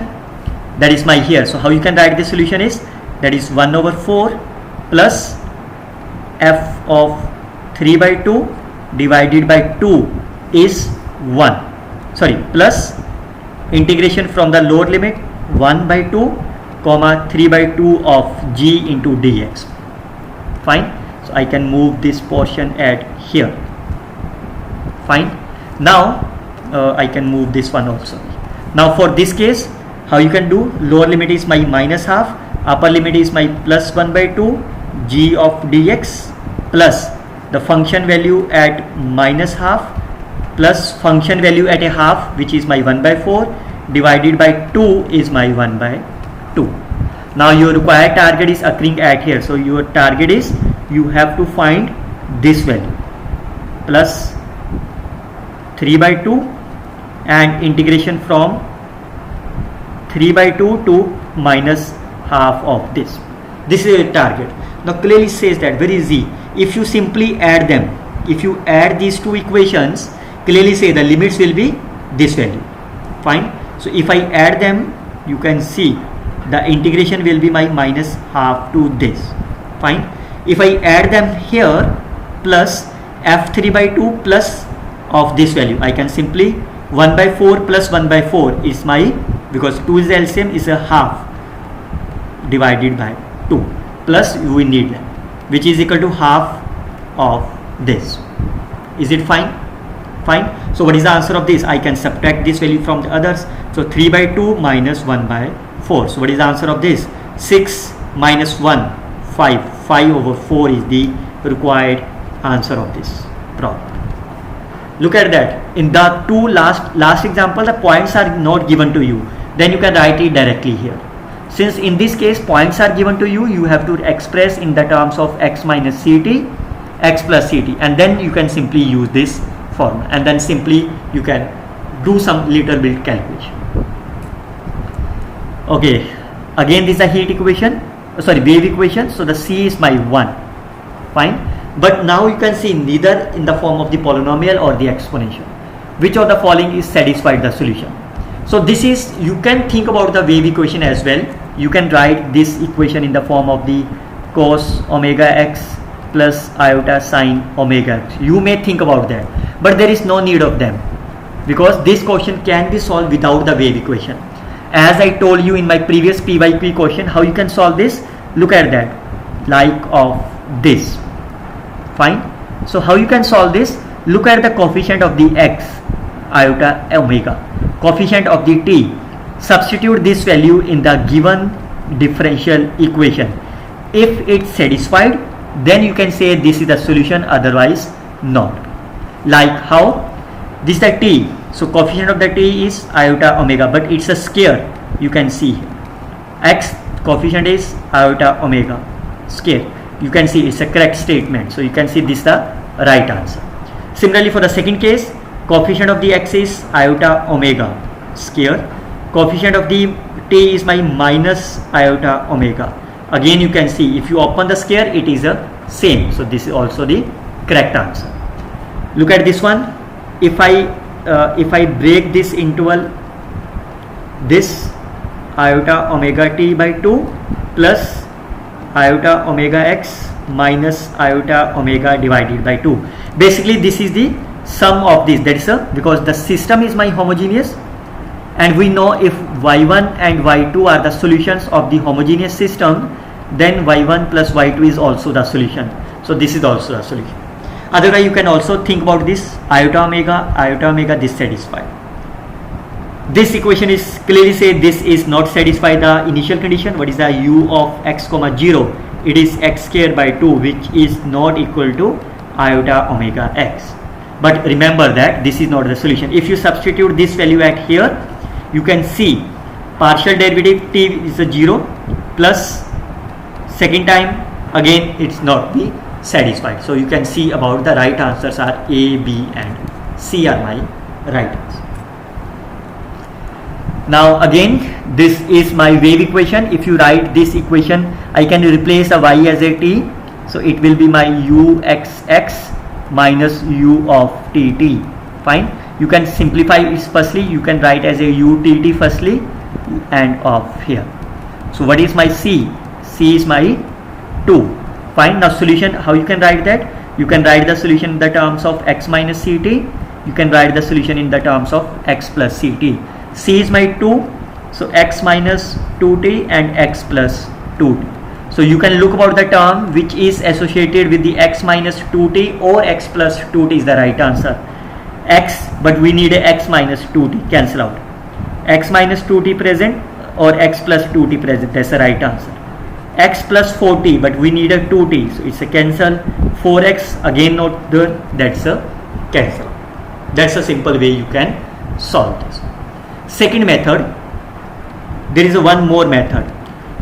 S1: That is my here. So how you can write the solution is, that is 1 over 4 plus f of 3 by 2 divided by 2 is 1. Sorry, plus integration from the lower limit 1 by 2 comma 3 by 2 of g into dx. Fine. So I can move this portion at here. Fine. Now I can move this one also. Now for this case, how you can do? Lower limit is my minus half, upper limit is my plus 1 by 2 g of dx plus the function value at minus half plus function value at a half, which is my 1 by 4 divided by 2 is my 1 by 2. Now your required target is occurring at here. So your target is, you have to find this value plus 3 by 2 and integration from 3 by 2 to minus half of this. This is your target. Now clearly says that very easy. If you simply add them, if you add these two equations, clearly say the limits will be this value. Fine. So if I add them, you can see the integration will be my minus half to this. Fine. If I add them here plus f3 by 2 plus of this value, I can simply 1 by 4 plus 1 by 4 is my, because 2 is the LCM, is a half divided by 2 plus we need them, which is equal to half of this. Is it fine? Fine. So what is the answer of this? I can subtract this value from the others. So 3 by 2 minus 1 by 4. So what is the answer of this? 6 minus 1, 5. 5 over 4 is the required answer of this problem. Look at that. In the two last example, the points are not given to you. Then you can write it directly here. Since in this case points are given to you, you have to express in the terms of x minus ct, x plus ct, and then you can simply use this formula, and then simply you can do some little bit calculation. Okay, again this is a heat equation, wave equation. So the C is my 1. Fine. But now you can see neither in the form of the polynomial or the exponential. Which of the following is satisfied the solution? So this is, you can think about the wave equation as well. You can write this equation in the form of the cos omega x plus iota sine omega x. You may think about that, but there is no need of them, because this question can be solved without the wave equation. As I told you in my previous PYQ question, how you can solve this? Look at that, like of this. Fine. So how you can solve this? Look at the coefficient of the x. iota omega. Coefficient of the t. Substitute this value in the given differential equation. If it's satisfied, then you can say this is the solution, otherwise not. Like how? This is the t. So coefficient of the t is iota omega, but it's a square. You can see x coefficient is iota omega square. You can see it's a correct statement. So you can see this is the right answer. Similarly, for the second case, coefficient of the x is iota omega square. Coefficient of the t is my minus iota omega. Again, you can see if you open the square, it is a same. So this is also the correct answer. Look at this one. If I break this interval, this iota omega t by 2 plus iota omega x minus iota omega divided by 2. Basically, this is the sum of this. That is because the system is my homogeneous, and we know if y1 and y2 are the solutions of the homogeneous system, then y1 plus y2 is also the solution. So this is also the solution. Otherwise, you can also think about this iota omega, this satisfied. This equation is clearly say this is not satisfy the initial condition. What is the u of x comma 0? It is x square by 2, which is not equal to iota omega x. But remember that this is not the solution. If you substitute this value at here, you can see partial derivative t is a 0 plus second time again it's not be satisfied. So you can see about the right answers are A, B and C are my right answer. Now again, this is my wave equation. If you write this equation, I can replace a y as a t. So it will be my uxx minus u of tt. Fine. You can simplify it firstly. You can write as a utt firstly and of here. So what is my c? C is my 2. Fine. Now solution, how you can write that? You can write the solution in the terms of x minus ct. You can write the solution in the terms of x plus ct. C is my 2, so x minus 2t and x plus 2t. So you can look about the term which is associated with the x minus 2t or x plus 2t is the right answer. X, but we need a x minus 2t, cancel out. X minus 2t present or x plus 2t present, that's the right answer. X plus 4t, but we need a 2t, so it's a cancel. 4x again not there, that's a cancel. That's a simple way you can solve this. Second method, there is a one more method.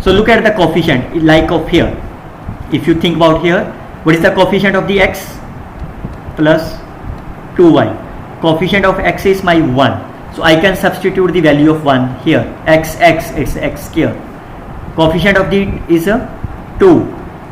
S1: So look at the coefficient like of here. If you think about here, what is the coefficient of the x? Plus 2y. Coefficient of x is my 1. So I can substitute the value of 1 here. X, it's x square. Coefficient of the is a 2,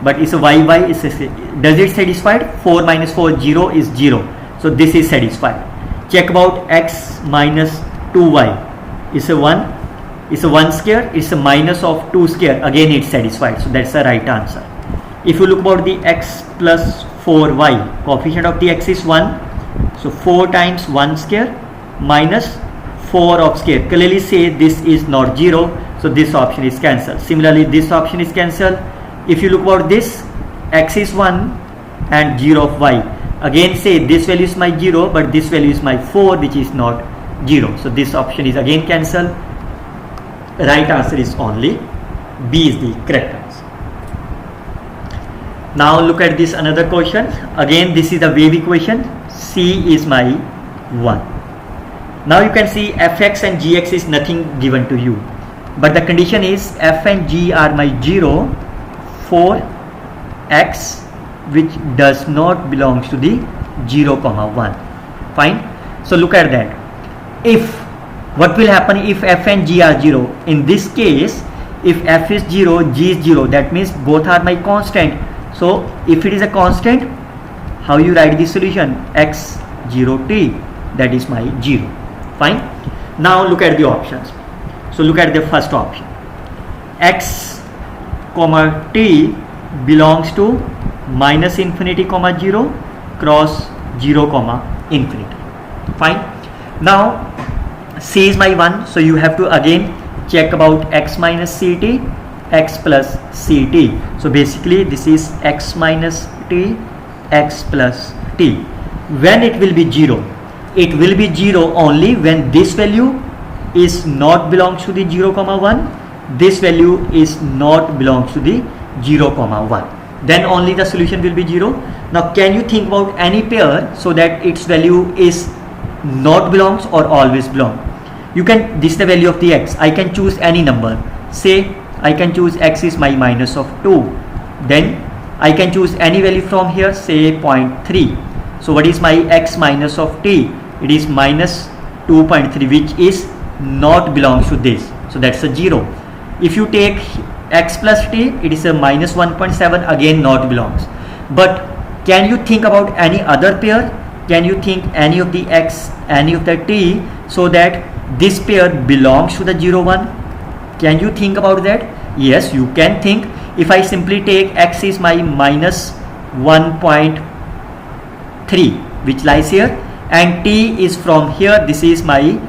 S1: but it's a y, is a, does it satisfied? 4 minus 4, 0 is 0. So this is satisfied. Check about x minus 2y. Is a 1, is a 1 square, it's a minus of 2 square, again it's satisfied. So that's the right answer. If you look about the x plus 4y, coefficient of the x is 1. So 4 times 1 square minus 4 of square. Clearly say this is not 0. So this option is cancelled. Similarly, this option is cancelled. If you look about this, x is 1 and 0 of y. Again say this value is my 0, but this value is my 4, which is not 0. So this option is again cancelled. Right answer is only B is the correct answer. Now look at this another question. Again this is the wave equation. C is my 1. Now you can see fx and gx is nothing given to you, but the condition is f and g are my 0 for x which does not belongs to the 0 comma 1. Fine. So look at that. If what will happen if f and g are 0? In this case, if f is 0, g is 0, that means both are my constant. So if it is a constant, how you write the solution? X 0t, that is my 0. Fine. Now look at the options. So look at the first option. X comma t belongs to minus infinity comma 0 cross 0 comma infinity. Fine. Now c is my 1, so you have to again check about x minus ct, x plus ct. So basically this is x minus t, x plus t. When it will be 0? it will be 0 only when this value is not belongs to the 0 comma 1, this value is not belongs to the 0 comma 1, then only the solution will be 0. Now can you think about any pair so that its value is not belongs or always belong? You can, this is the value of the x, I can choose any number, say I can choose x is my minus of 2, then I can choose any value from here, say 0.3. So what is my x minus of t? It is minus 2.3, which is not belongs to this, so that's a 0. If you take x plus t, it is a minus 1.7, again not belongs. But can you think about any other pair? Can you think any of the x, any of the t, so that this pair belongs to the 0 1? Can you think about that? Yes, you can think. If I simply take x is my minus 1.3, which lies here, and t is from here, this is my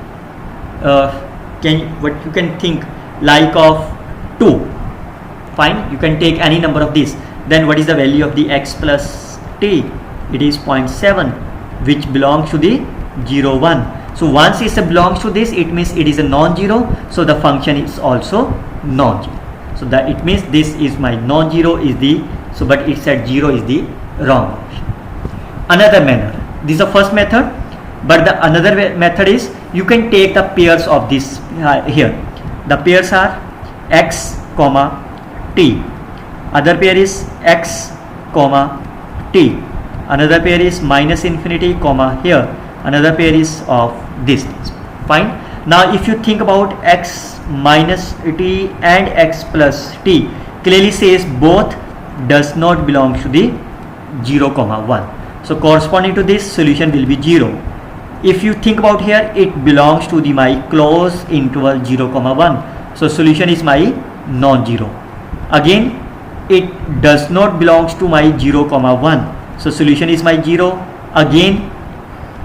S1: what you can think like of 2. Fine, you can take any number of these. Then what is the value of the x plus t? It is 0.7, which belongs to the 0 1. So once it belongs to this, it means it is a non-zero, so the function is also non-zero. So that it means this is my non-zero is the, so but it said 0 is the wrong option. Another manner, this is the first method, but the another method is you can take the pairs of this here. The pairs are x comma t, other pair is x comma t, another pair is minus infinity comma here, another pair is of this. Fine. Now if you think about x minus t and x plus t, clearly says both does not belong to the 0 comma 1. So corresponding to this, solution will be 0. If you think about here, it belongs to the my closed interval 0 comma 1. So solution is my non-zero. Again, it does not belongs to my 0 comma 1. So solution is my 0. Again,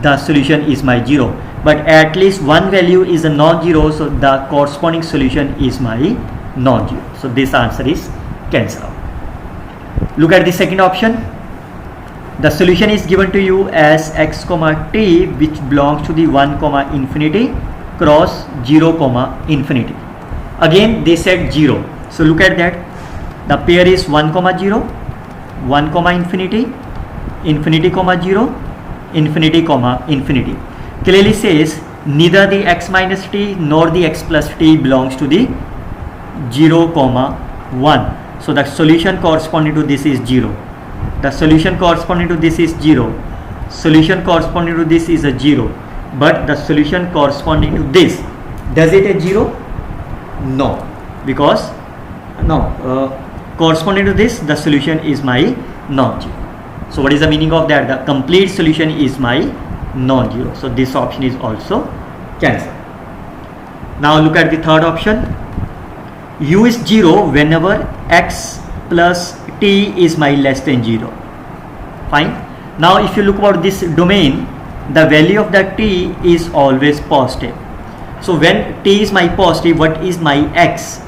S1: the solution is my 0. But at least one value is a non-zero, so the corresponding solution is my non-zero. So this answer is cancelled out. Look at the second option. The solution is given to you as x comma t, which belongs to the 1 comma infinity cross 0 comma infinity. Again they said 0. So look at that. The pair is 1 comma 0, 1 comma infinity, infinity comma 0, infinity comma infinity. Clearly says neither the x minus t nor the x plus t belongs to the 0 comma 1. So the solution corresponding to this is 0. The solution corresponding to this is 0. Solution corresponding to this is a 0. But the solution corresponding to this, does it a 0? No. Because corresponding to this, the solution is my non-zero. So what is the meaning of that? The complete solution is my non-zero. So this option is also cancelled. Now look at the third option. U is 0 whenever x plus t is my less than 0. Fine. Now if you look about this domain, the value of the t is always positive. So when t is my positive, what is my x?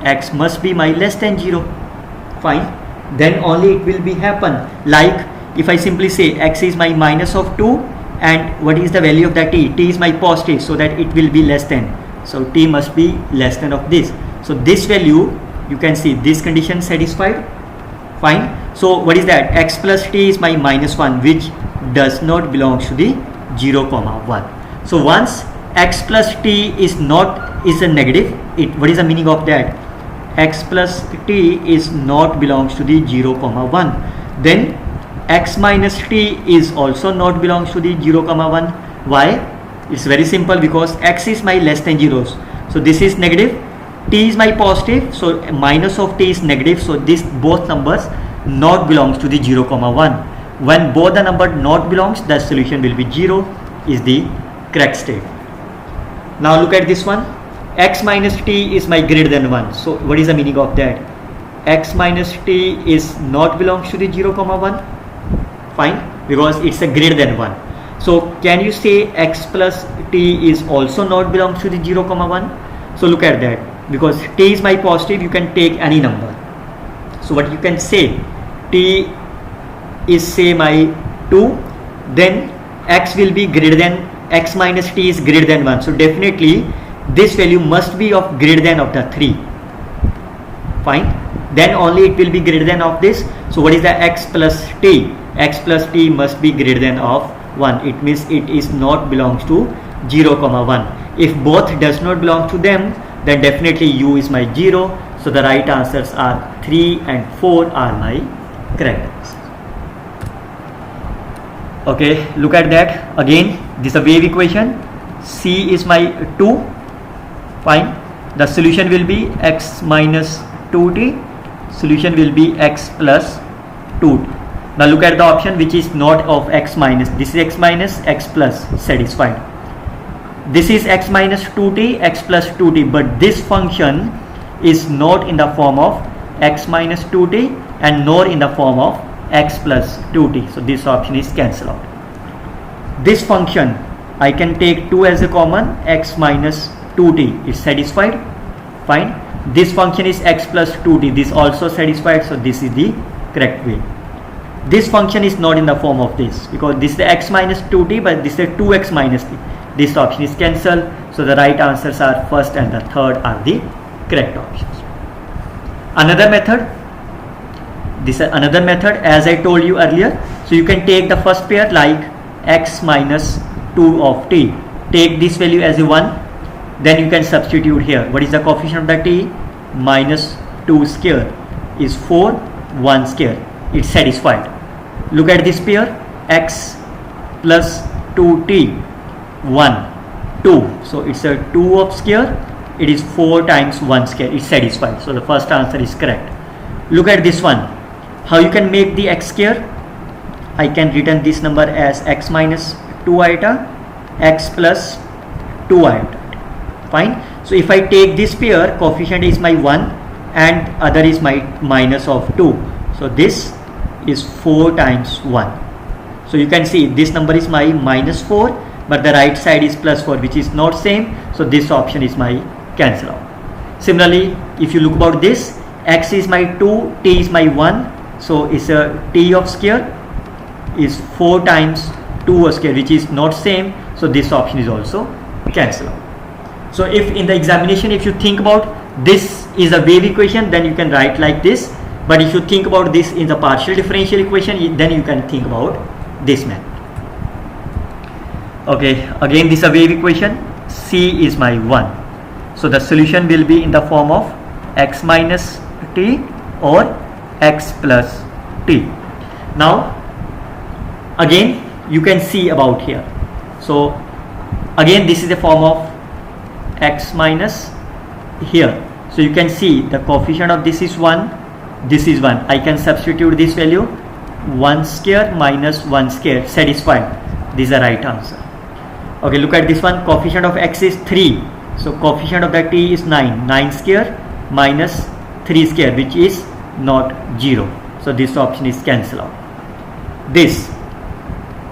S1: X must be my less than 0. Fine. Then only it will be happen. Like if I simply say x is my minus of 2 and what is the value of the t? T is my positive, so that it will be less than. So t must be less than of this. So this value, you can see this condition satisfied. Fine. So what is that? X plus t is my minus 1, which does not belong to the 0 comma 1. So once x plus t is a negative, what is the meaning of that? X plus t is not belongs to the 0 comma 1. Then x minus t is also not belongs to the 0 comma 1. Why? It's very simple, because x is my less than 0. So this is negative, t is my positive, so minus of t is negative. So this both numbers not belongs to the 0 comma 1. When both the number not belongs, the solution will be 0 is the correct state. Now look at this one. X minus t is my greater than 1. So what is the meaning of that? X minus t is not belongs to the 0 comma 1. Fine, because it's a greater than 1. So can you say x plus t is also not belongs to the 0 comma 1? So look at that, because t is my positive, you can take any number. So what you can say, t is say my 2, then x will be greater than x minus t is greater than 1. So definitely this value must be of greater than of the 3. Fine. Then only it will be greater than of this. So what is the x plus t? X plus t must be greater than of 1. It means it is not belongs to 0, 1. If both does not belong to them, then definitely u is my 0. So the right answers are 3 and 4 are my correct answers. Okay, look at that again. This is a wave equation. C is my 2. Fine. The solution will be x minus 2t. Solution will be x plus 2t. Now look at the option which is not of x minus. This is x minus, x plus, satisfied. This is x minus 2t, x plus 2t, but this function is not in the form of x minus 2t and nor in the form of x plus 2t. So this option is cancelled out. This function I can take 2 as a common, x minus 2t is satisfied. Fine. This function is x plus 2t, this also satisfied. So this is the correct way. This function is not in the form of this because this is the x minus 2t, but this is the 2x minus t. This option is cancelled. So the right answers are first and the third are the correct options. Another method. This is another method as I told you earlier. So you can take the first pair like x minus 2 of t. Take this value as a 1. Then you can substitute here. What is the coefficient of the t? Minus 2 square is 4, 1 square. It's satisfied. Look at this pair, x plus 2t, 1, 2. So it's a 2 of square. It is 4 times 1 square. It's satisfied. So the first answer is correct. Look at this one. How you can make the x square? I can written this number as x minus 2 iota, x plus 2 iota. Fine. So if I take this pair, coefficient is my 1 and other is my minus of 2. So this is 4 times 1. So you can see this number is my minus 4, but the right side is plus 4, which is not same. So this option is my cancel out. Similarly, if you look about this, x is my 2, t is my 1. So it's a t of square is 4 times 2 square, which is not same. So this option is also cancel out. So if in the examination, if you think about this is a wave equation, then you can write like this. But if you think about this in the partial differential equation, then you can think about this method. Okay, again this is a wave equation. C is my 1. So the solution will be in the form of x minus t or x plus t. Now again you can see about here. So again this is the form of x minus here. So you can see the coefficient of this is 1, this is 1. I can substitute this value 1 square minus 1 square, satisfied. This is the right answer. Okay, look at this one. Coefficient of x is 3. So coefficient of the t is 9. 9 square minus 3 square, which is not 0. So this option is cancelled out. This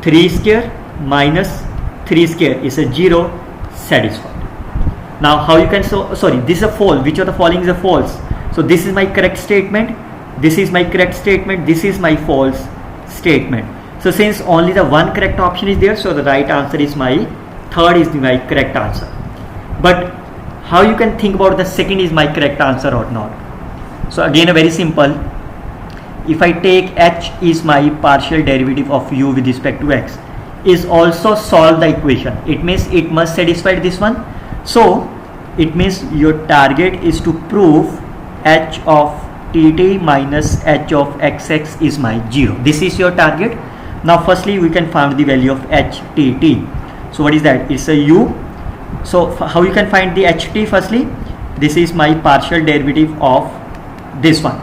S1: 3 square minus 3 square is a 0, satisfied. Now how you can this is a false. Which of the following is a false? So this is my correct statement, this is my correct statement, this is my false statement. So since only the one correct option is there, so the right answer is my third is my correct answer. But how you can think about the second is my correct answer or not? So again, a very simple. If I take h is my partial derivative of u with respect to x, is also solve the equation. It means it must satisfy this one. So it means your target is to prove h of tt minus h of xx is my 0. This is your target. Now firstly we can find the value of htt. So what is that? It's a u. So how you can find the ht? Firstly, this is my partial derivative of this one.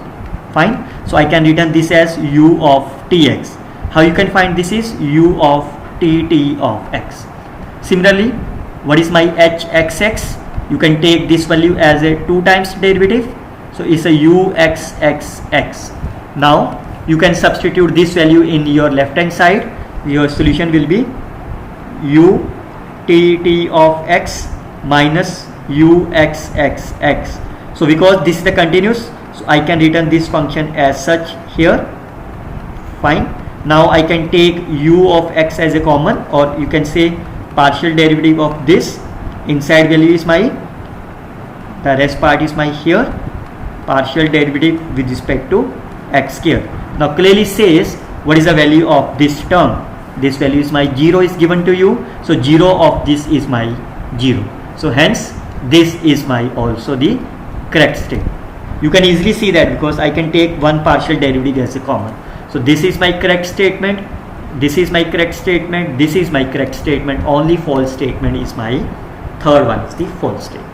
S1: Fine. So I can written this as u of tx. How you can find this is u of tt of x. Similarly, what is my hxx? You can take this value as a 2 times derivative. So it's a uxxx. Now you can substitute this value in your left hand side. Your solution will be u tt of x minus uxxx. So because this is the continuous, so I can return this function as such here. Fine. Now I can take u of x as a common, or you can say partial derivative of this, inside value is my, the rest part is my here, partial derivative with respect to x square. Now clearly says what is the value of this term. This value is my 0 is given to you, so 0 of this is my 0. So hence this is my also the correct state. You can easily see that because I can take one partial derivative as a common. So this is my correct statement, this is my correct statement, this is my correct statement. Only false statement is my third one, is the false statement.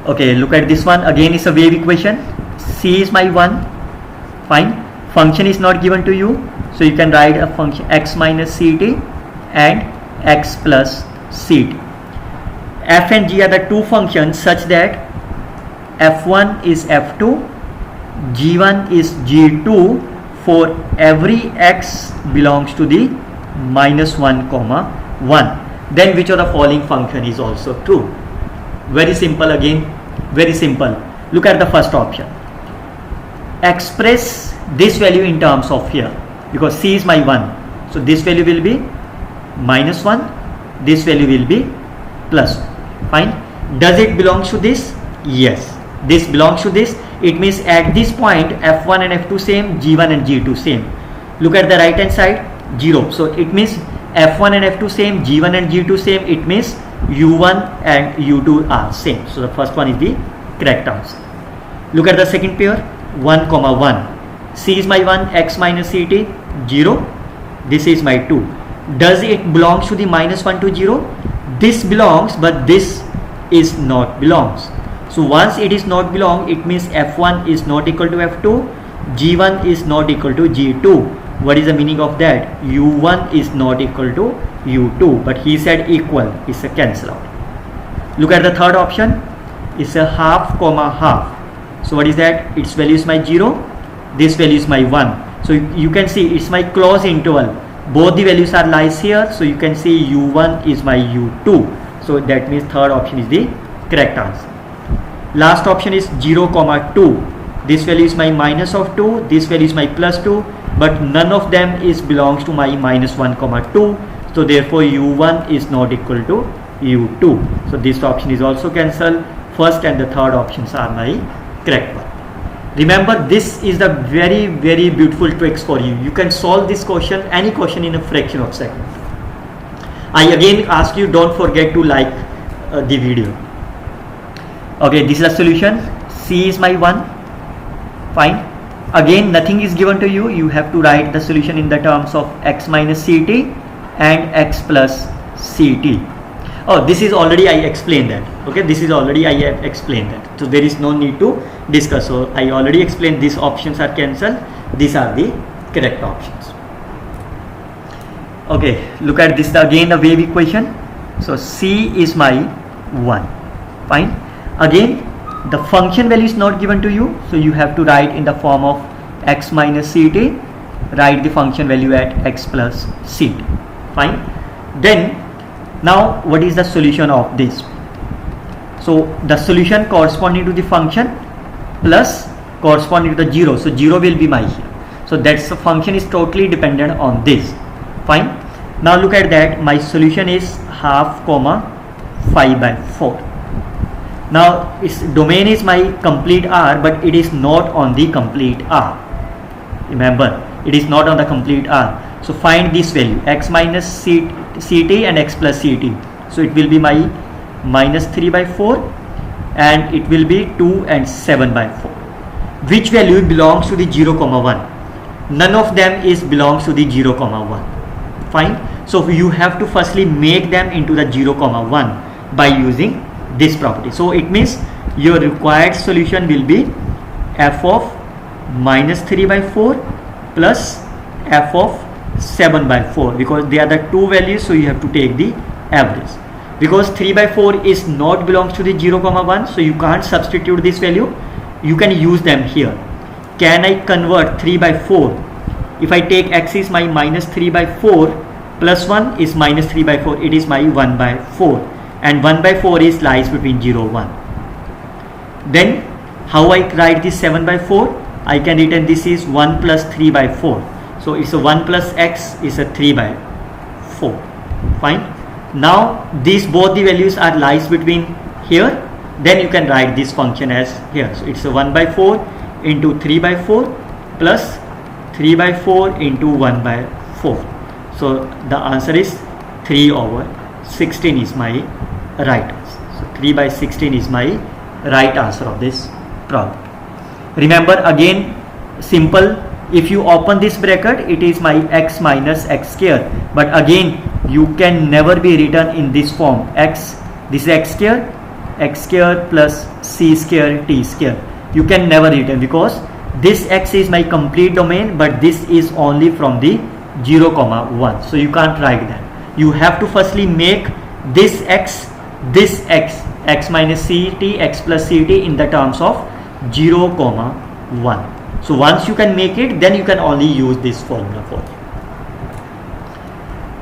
S1: Okay, look at this one. Again is a wave equation. C is my 1. Fine. Function is not given to you, so you can write a function x minus ct and x plus ct. F and g are the two functions such that f1 is f2, g1 is g2 for every x belongs to the minus 1 comma 1. Then which of the following function is also true? Very simple again, very simple. Look at the first option. Express this value in terms of here, because c is my 1, so this value will be minus 1, this value will be plus 1. Fine. Does it belong to this? Yes, this belongs to this. It means at this point f1 and f2 same, g1 and g2 same. Look at the right hand side, 0. So it means f1 and f2 same, g1 and g2 same. It means u1 and u2 are same. So the first one is the correct answer. Look at the second pair, 1 comma 1. C is my 1, x minus ct, 0. This is my 2. Does it belong to the minus 1 to 0? This belongs, but this is not belongs. So once it is not belong, it means f1 is not equal to f2, g1 is not equal to g2. What is the meaning of that? u1 is not equal to u2, but he said equal, it's a cancel out. Look at the third option, it's a half comma half. So what is that? Its value is my 0, this value is my 1. So you can see it's my closed interval. Both the values are lies here, so you can see u1 is my u2. So that means third option is the correct answer. Last option is 0 comma 2. This value is my minus of 2, this value is my plus 2, but none of them is belongs to my minus 1 comma 2. So therefore u1 is not equal to u2. So this option is also cancelled. First and the third options are my correct one. Remember, this is the very beautiful tricks for you. You can solve this question, any question, in a fraction of a second. I again ask you, don't forget to like the video. Okay, this is the solution. C is my 1. Fine. Again, nothing is given to you. You have to write the solution in the terms of x minus ct and x plus ct. Oh, this is already I explained that. Okay, this is already I have explained that. So there is no need to discuss. So I already explained these options are cancelled. These are the correct options. Okay, look at this again, the wave equation. So C is my 1. Fine. Again, the function value is not given to you. So you have to write in the form of x minus ct. Write the function value at x plus ct. Fine. Then now what is the solution of this? So the solution corresponding to the function plus corresponding to the 0. So 0 will be my here. So that's the function is totally dependent on this. Fine. Now look at that. My solution is half comma 5 by 4. Now its domain is my complete R, but it is not on the complete R. Remember, it is not on the complete R. So find this value, x minus ct and x plus ct. So it will be my minus 3 by 4 and it will be 2 and 7 by 4. Which value belongs to the 0 comma 1? None of them is belongs to the 0 comma 1. Fine. So you have to firstly make them into the 0 comma 1 by using this property. So it means your required solution will be f of minus 3 by 4 plus f of 7 by 4, because they are the two values, so you have to take the average. Because 3 by 4 is not belongs to the 0 comma 1, so you can't substitute this value. You can use them here. Can I convert 3 by 4? If I take x is my minus 3 by 4 plus 1 is minus 3 by 4, it is my 1 by 4, and 1 by 4 is lies between 0 1. Then how I write this 7 by 4? I can write this is 1 plus 3 by 4. So it's a 1 plus x is a 3 by 4. Fine. Now these both the values are lies between here, then you can write this function as here. So it's a 1 by 4 into 3 by 4 plus 3 by 4 into 1 by 4. So the answer is 3 over 16 is my right answer. So 3 by 16 is my right answer of this problem. Remember, again, simple. If you open this bracket, it is my x minus x square, but again you can never be written in this form. X, this is x square plus c square t square. You can never written, because this x is my complete domain, but this is only from the 0 comma 1, so you can't write that. You have to firstly make this x minus ct, x plus ct in the terms of 0 comma 1. So once you can make it, then you can only use this formula for it.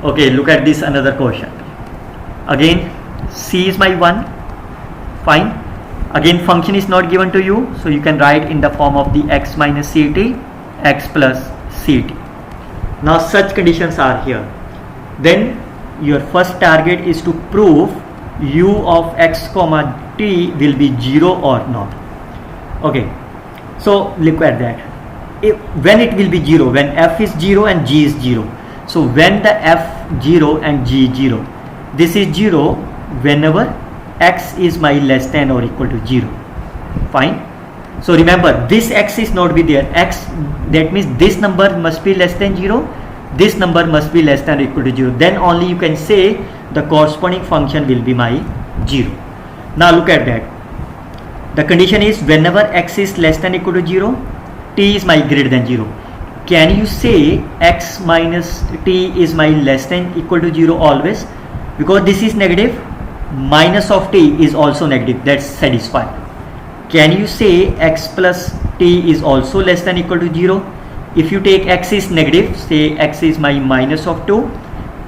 S1: Okay, look at this another question. Again, c is my 1. Fine. Again, function is not given to you, so you can write in the form of the x minus ct, x plus ct. Now such conditions are here. Then your first target is to prove u of x comma t will be 0 or not. Okay, so look at that. When it will be 0, when f is 0 and g is 0. So when the f 0 and g 0, this is 0 whenever x is my less than or equal to 0. Fine. So remember, this x is not be there. X, that means this number must be less than 0. This number must be less than or equal to 0. Then only you can say the corresponding function will be my 0. Now look at that. The condition is whenever x is less than or equal to 0, t is my greater than 0. Can you say x minus t is my less than equal to 0 always? Because this is negative, minus of t is also negative, that's satisfied. Can you say x plus t is also less than equal to 0? If you take x is negative, say x is my minus of 2,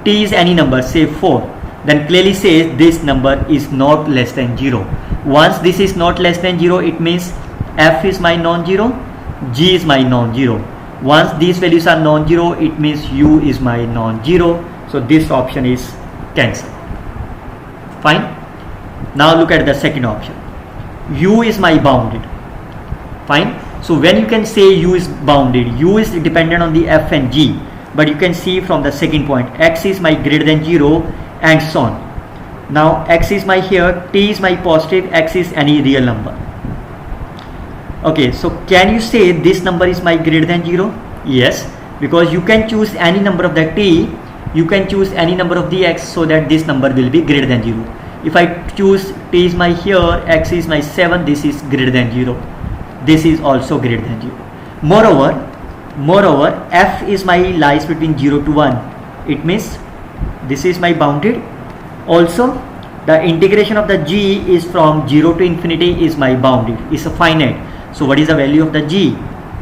S1: t is any number, say 4, then clearly says this number is not less than 0. Once this is not less than 0, it means f is my non-zero, g is my non-zero. Once these values are non-zero, it means u is my non-zero. So this option is cancelled. Fine. Now look at the second option. U is my bounded. Fine. So when you can say u is bounded, u is dependent on the f and g, but you can see from the second point, x is my greater than 0 and so on. Now x is my here, t is my positive, x is any real number. Okay, so can you say this number is my greater than 0? Yes, because you can choose any number of the t, you can choose any number of the x, so that this number will be greater than 0. If I choose t is my here, x is my 7, this is greater than 0. This is also greater than 0. Moreover, f is my lies between 0 to 1. It means this is my bounded. Also, the integration of the g is from 0 to infinity is my bounded. It's a finite. So what is the value of the g?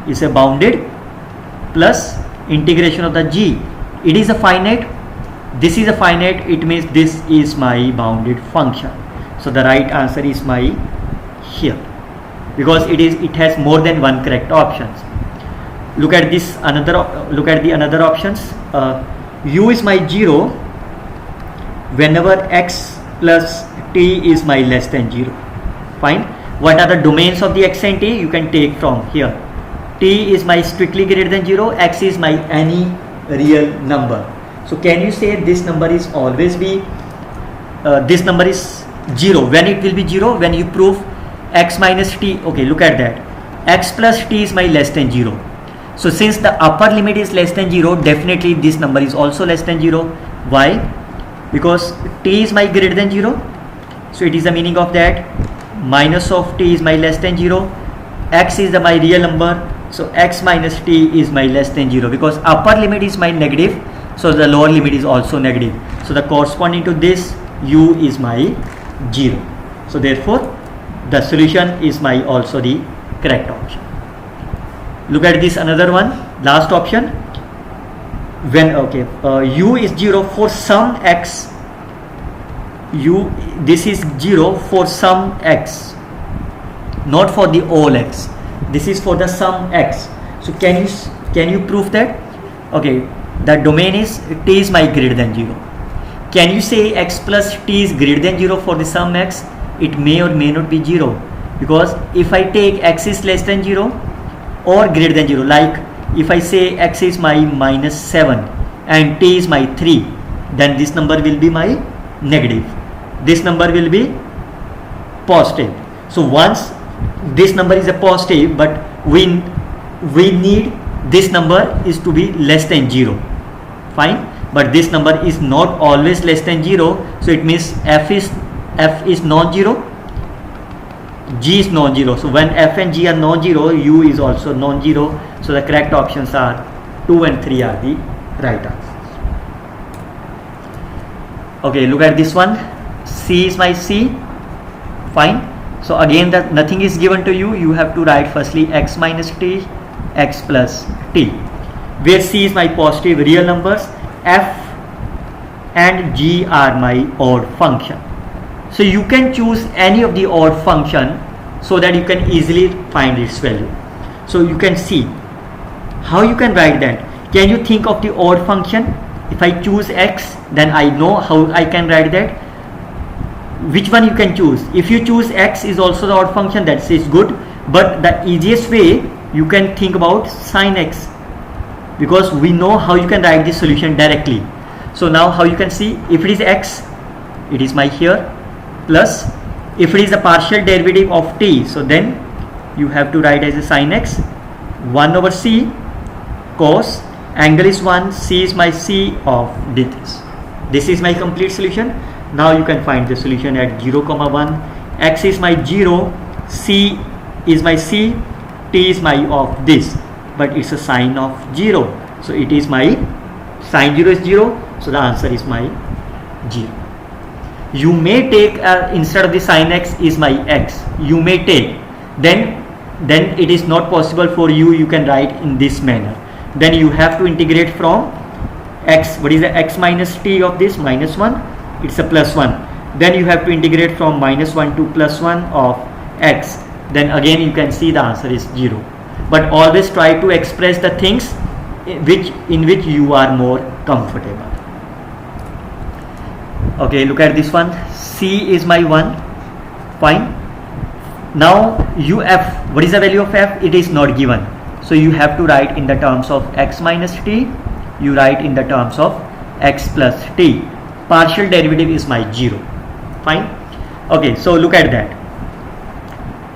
S1: It's a bounded plus integration of the g. It is a finite. This is a finite. It means this is my bounded function. So the right answer is my here, because it has more than one correct options. Look at this another. Look at the another options. U is my 0 whenever x plus t is my less than 0. Fine. What are the domains of the x and t? You can take from here. T is my strictly greater than 0. X is my any real number. So can you say this number is always be this number is 0? When it will be 0? When you prove x minus t. Okay, look at that. X plus t is my less than 0. So since the upper limit is less than 0, definitely this number is also less than 0. Why? Because t is my greater than 0. So it is the meaning of that. Minus of t is my less than 0. X is my real number. So x minus t is my less than 0, because upper limit is my negative. So the lower limit is also negative. So the corresponding to this u is my 0. So therefore the solution is my also the correct option. Look at this another one, last option. When u is 0 for some x, this is 0 for some x, not for the all x. This is for the sum x. So can you prove that? Okay, the domain is t is my greater than 0. Can you say x plus t is greater than 0 for the sum x? It may or may not be 0, because if I take x is less than 0 or greater than 0, like if I say x is my minus 7 and t is my 3, then this number will be my negative, this number will be positive. So once this number is a positive, but we need this number is to be less than 0, fine, but this number is not always less than 0, so it means f is non-zero, g is non-zero. So when f and g are non-zero, u is also non-zero. So the correct options are 2 and 3 are the right answers. Okay, look at this one. C is my C, fine. So again, that nothing is given to you. You have to write firstly x minus t, x plus t, where C is my positive real numbers, f and g are my odd function. So you can choose any of the odd function so that you can easily find its value. So you can see how you can write that. Can you think of the odd function? If I choose x, then I know how I can write that. Which one you can choose? If you choose x is also the odd function, that is good, but the easiest way you can think about sin x, because we know how you can write the solution directly. So now how you can see, if it is x, it is my here, plus if it is a partial derivative of t, so then you have to write as a sin x, 1 over c cos, angle is 1, c is my c of this. This is my complete solution. Now you can find the solution at 0, 1, x is my 0, c is my c, t is my of this, but it's a sine of 0, so it is my sine 0 is 0, so the answer is my 0. You may take instead of the sin x is my x, you may take, then it is not possible for you, you can write in this manner. Then you have to integrate from x, what is the x minus t of this, minus 1, it's a plus 1, then you have to integrate from minus 1 to plus 1 of x, then again you can see the answer is 0. But always try to express the things in which you are more comfortable. Okay, look at this one. C is my 1, fine. Now uf, what is the value of f? It is not given, so you have to write in the terms of x minus t, you write in the terms of x plus t. Partial derivative is my 0, fine. Okay, so look at that.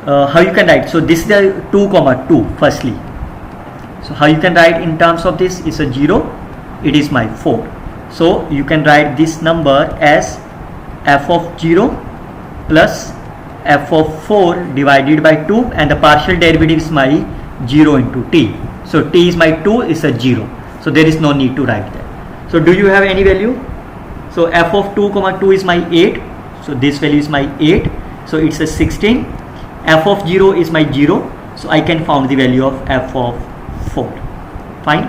S1: How you can write? So this is the 2, 2 firstly. So how you can write in terms of this is a 0, it is my 4. So you can write this number as f of 0 plus f of 4 divided by 2, and the partial derivative is my 0 into t. So t is my 2 is a 0. So there is no need to write that. So do you have any value? So f of 2, 2 is my 8. So this value is my 8. So it's a 16. F of 0 is my 0. So I can find the value of f of 4. Fine.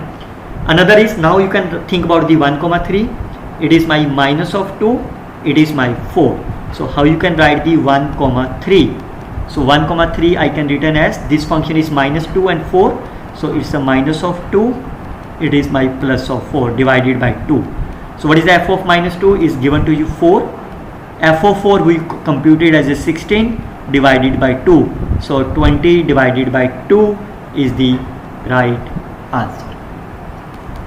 S1: Another is, now you can think about the 1, 3. It is my minus of 2. It is my 4. So how you can write the 1, 3? So 1, 3 I can written as, this function is minus 2 and 4. So it's a minus of 2. It is my plus of 4 divided by 2. So what is the f of minus 2 is given to you 4. F of 4 we computed as a 16 divided by 2. So 20 divided by 2 is the right answer.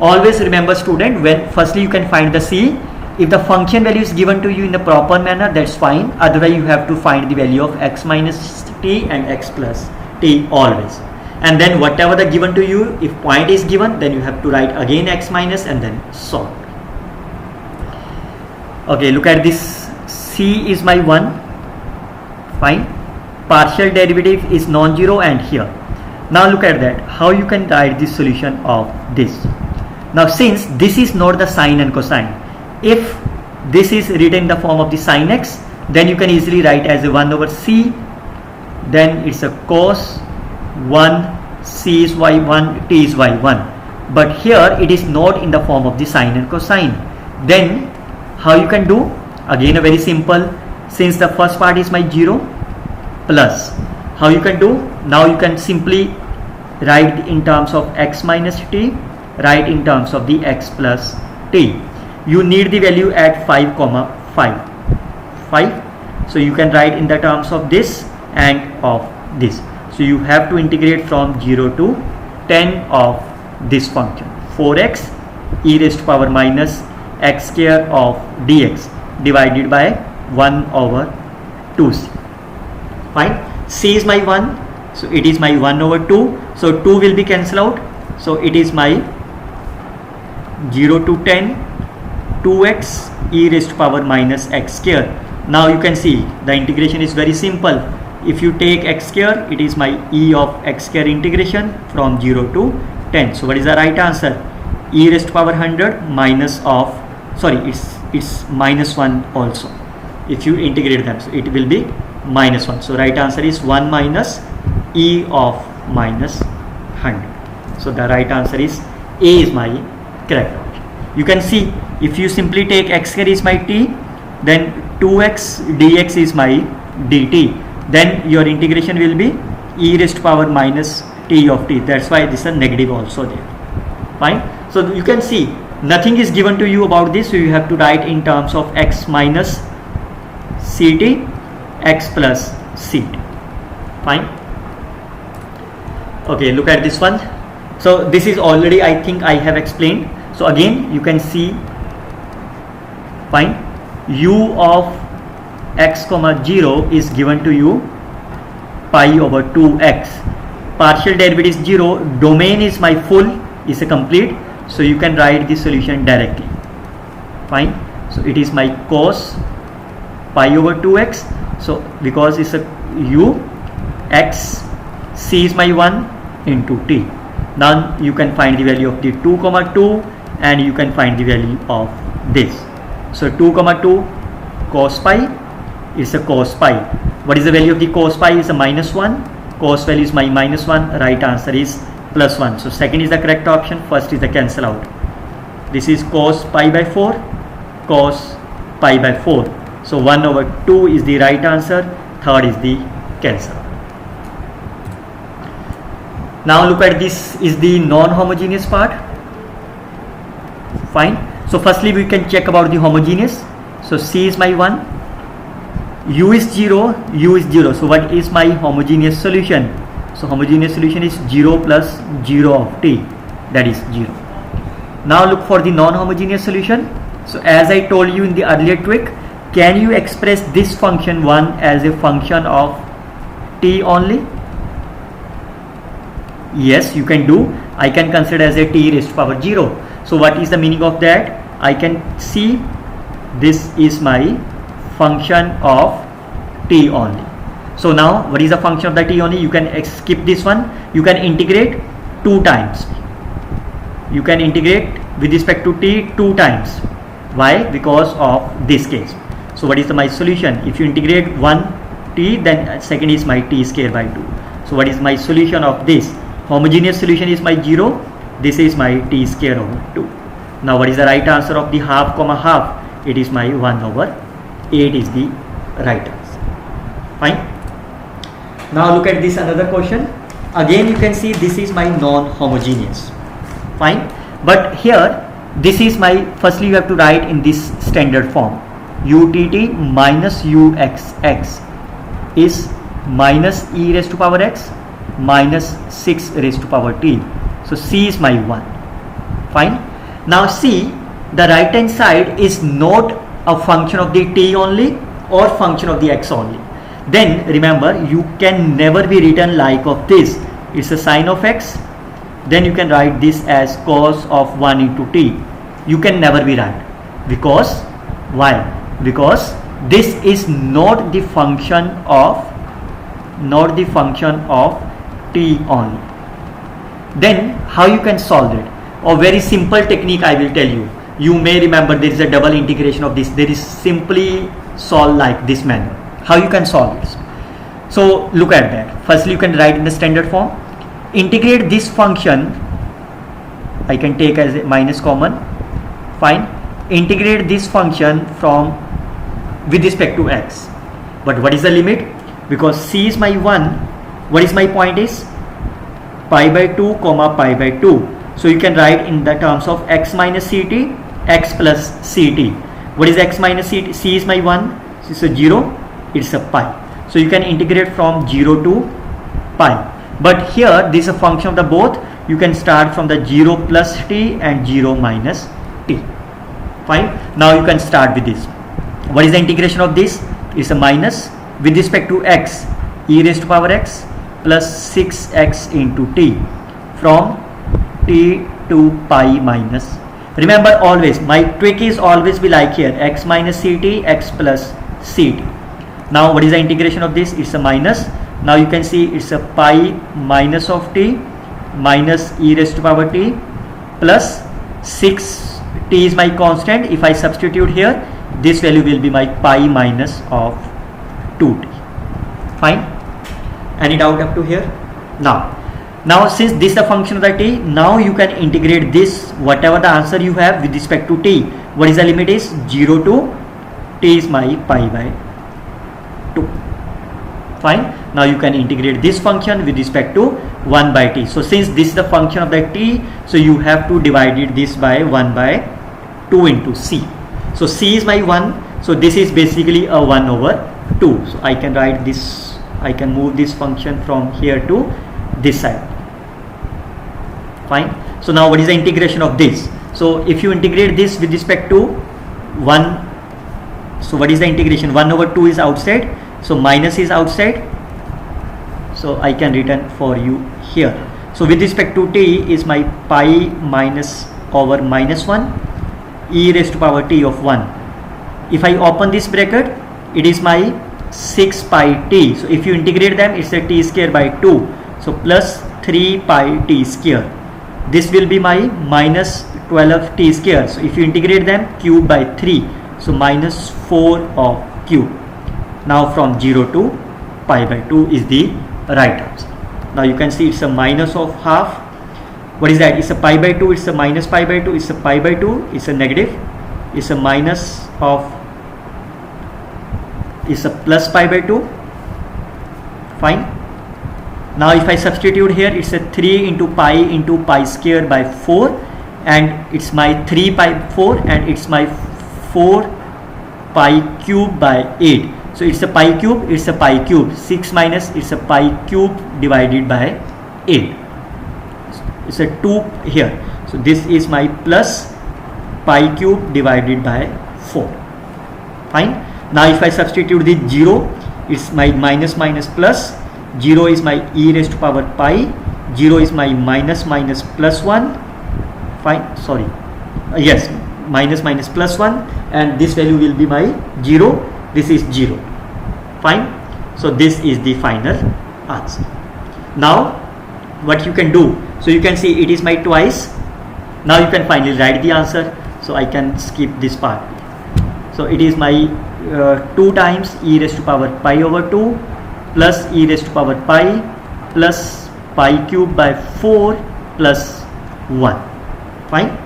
S1: Always remember student, when firstly you can find the C. If the function value is given to you in the proper manner, that's fine. Otherwise you have to find the value of x minus t and x plus t always. And then whatever the given to you, if point is given, then you have to write again x minus and then solve. Okay, look at this. C is my 1. Fine. Partial derivative is non-zero and here. Now look at that. How you can write the solution of this. Now since this is not the sine and cosine, if this is written in the form of the sin x, then you can easily write as a 1 over c, then it's a cos 1, c is y1, t is y1. But here it is not in the form of the sine and cosine. Then how you can do? Again a very simple, since the first part is my 0 plus, how you can do? Now you can simply write in terms of x minus t, write in terms of the x plus t. you need the value at 5 comma 5. So you can write in the terms of this and of this. So you have to integrate from 0 to 10 of this function 4x e raised to power minus x square of dx divided by 1 over 2c. Fine. C is my 1, so it is my 1 over 2, so 2 will be cancelled out, so it is my 0 to 10 2x e raised to power minus x square. Now you can see the integration is very simple. If you take x square, it is my e of x square integration from 0 to 10. So what is the right answer? E raised to power 100 minus of, sorry, it's minus 1 also. If you integrate them, so it will be minus 1. So right answer is 1 minus e of minus 100. So the right answer is A is my correct option. You can see if you simply take x square is my t, then 2x dx is my dt, then your integration will be e raised to power minus t of t. That's why this is a negative also there. Fine. So you can see nothing is given to you about this, so you have to write in terms of x minus ct, x plus ct. Fine. Okay, look at this one. So this is already, I think I have explained. So again you can see, fine, u of x comma 0 is given to you pi over 2x, partial derivative is 0, domain is my full, is a complete, so you can write the solution directly. Fine. So it is my cos pi over 2x, so because it's a u, x, c is my 1 into t. Now you can find the value of the 2 comma 2 and you can find the value of this. So 2 comma 2 cos pi is a cos pi. What is the value of the cos pi? Is a minus 1. Cos value is my minus 1. Right answer is plus 1. So second is the correct option. First is the cancel out. This is cos pi by 4, cos pi by 4. So 1 over 2 is the right answer. Third is the cancel. Now look at this is the non-homogeneous part. Fine. So firstly we can check about the homogeneous. So C is my 1, U is 0, U is 0. So what is my homogeneous solution? So homogeneous solution is 0 plus 0 of t, that is 0. Now look for the non-homogeneous solution. So as I told you in the earlier trick, can you express this function 1 as a function of t only? Yes, you can do. I can consider as a t raised to power 0. So what is the meaning of that? I can see this is my function of t only. So now what is the function of the t only? You can skip this one. You can integrate 2 times. You can integrate with respect to t 2 times. Why? Because of this case. So what is my solution? If you integrate 1 t, then second is my t square by 2. So what is my solution of this? Homogeneous solution is my 0. This is my t square over 2. Now what is the right answer of the half comma half? It is my 1 over 8 is the right answer. Fine. Now look at this another question. Again you can see this is my non-homogeneous. Fine. But here this is my, firstly you have to write in this standard form. utt minus uxx is minus e raised to power x minus 6 raised to power t. So C is my 1. Fine. Now see, the right hand side is not a function of the t only or function of the x only. Then remember, you can never be written like of this. It's a sine of x. Then you can write this as cos of 1 into t. You can never be right. Because why? Because this is not the function of t only. Then how you can solve it? A very simple technique I will tell you. You may remember there is a double integration of this. There is simply solve like this manner. How you can solve this? So look at that. Firstly you can write in the standard form. Integrate this function. I can take as a minus common. Fine. Integrate this function from with respect to x. But what is the limit? Because C is my 1. What is my point is? Pi by 2 comma pi by 2. So you can write in the terms of x minus ct x plus ct. What is x minus c? C is my 1, so it's a 0, it's a pi. So you can integrate from 0 to pi. But here this is a function of the both. You can start from the 0 plus t and 0 minus t. Fine. Now you can start with this. What is the integration of this? It's a minus with respect to x, e raised to power x plus 6x into t from t to pi minus. Remember always, my trick is always be like here, x minus ct, x plus ct. Now what is the integration of this? It's a minus. Now you can see it's a pi minus of t minus e raised to power t plus 6, t is my constant. If I substitute here, this value will be my pi minus of 2t. Fine. Any doubt up to here? Now since this is the function of the t, now you can integrate this, whatever the answer you have with respect to t. What is the limit is 0 to t is my pi by 2. Fine. Now you can integrate this function with respect to 1 by t. So since this is the function of the t, so you have to divide it this by 1 by 2 into c. So c is my 1, so this is basically a 1 over 2. So I can write this, I can move this function from here to this side. Fine. So now what is the integration of this? So if you integrate this with respect to 1, so what is the integration? 1 over 2 is outside, so minus is outside, so I can written for you here. So with respect to t is my pi minus over minus 1 e raised to power t of 1. If I open this bracket, it is my 6 pi t. So if you integrate them, it's a t square by 2, so plus 3 pi t square. This will be my minus 12 t square. So if you integrate them, cube by 3, so minus 4 of cube. Now from 0 to pi by 2 is the right answer. Now you can see it's a minus of half. What is that? It's a pi by 2, it's a minus pi by 2, it's a pi by 2, it's a negative, it's a minus of, it's a plus pi by 2. Fine. Now if I substitute here, it's a 3 into pi square by 4, and it's my 3 pi 4, and it's my 4 pi cube by 8. So it's a pi cube, it's a pi cube. 6 minus, it's a pi cube divided by 8. It's a 2 here. So this is my plus pi cube divided by 4. Fine. Now if I substitute the 0, it's my minus minus plus. 0 is my e raised to power pi, 0 is my minus minus plus 1, fine, sorry, yes, minus minus plus 1, and this value will be my 0, this is 0, fine. So this is the final answer. Now what you can do, so you can see it is my twice. Now you can finally write the answer, so I can skip this part. So it is my 2 times e raised to power pi over 2 plus e raised to power pi plus pi cube by 4 plus 1. Fine.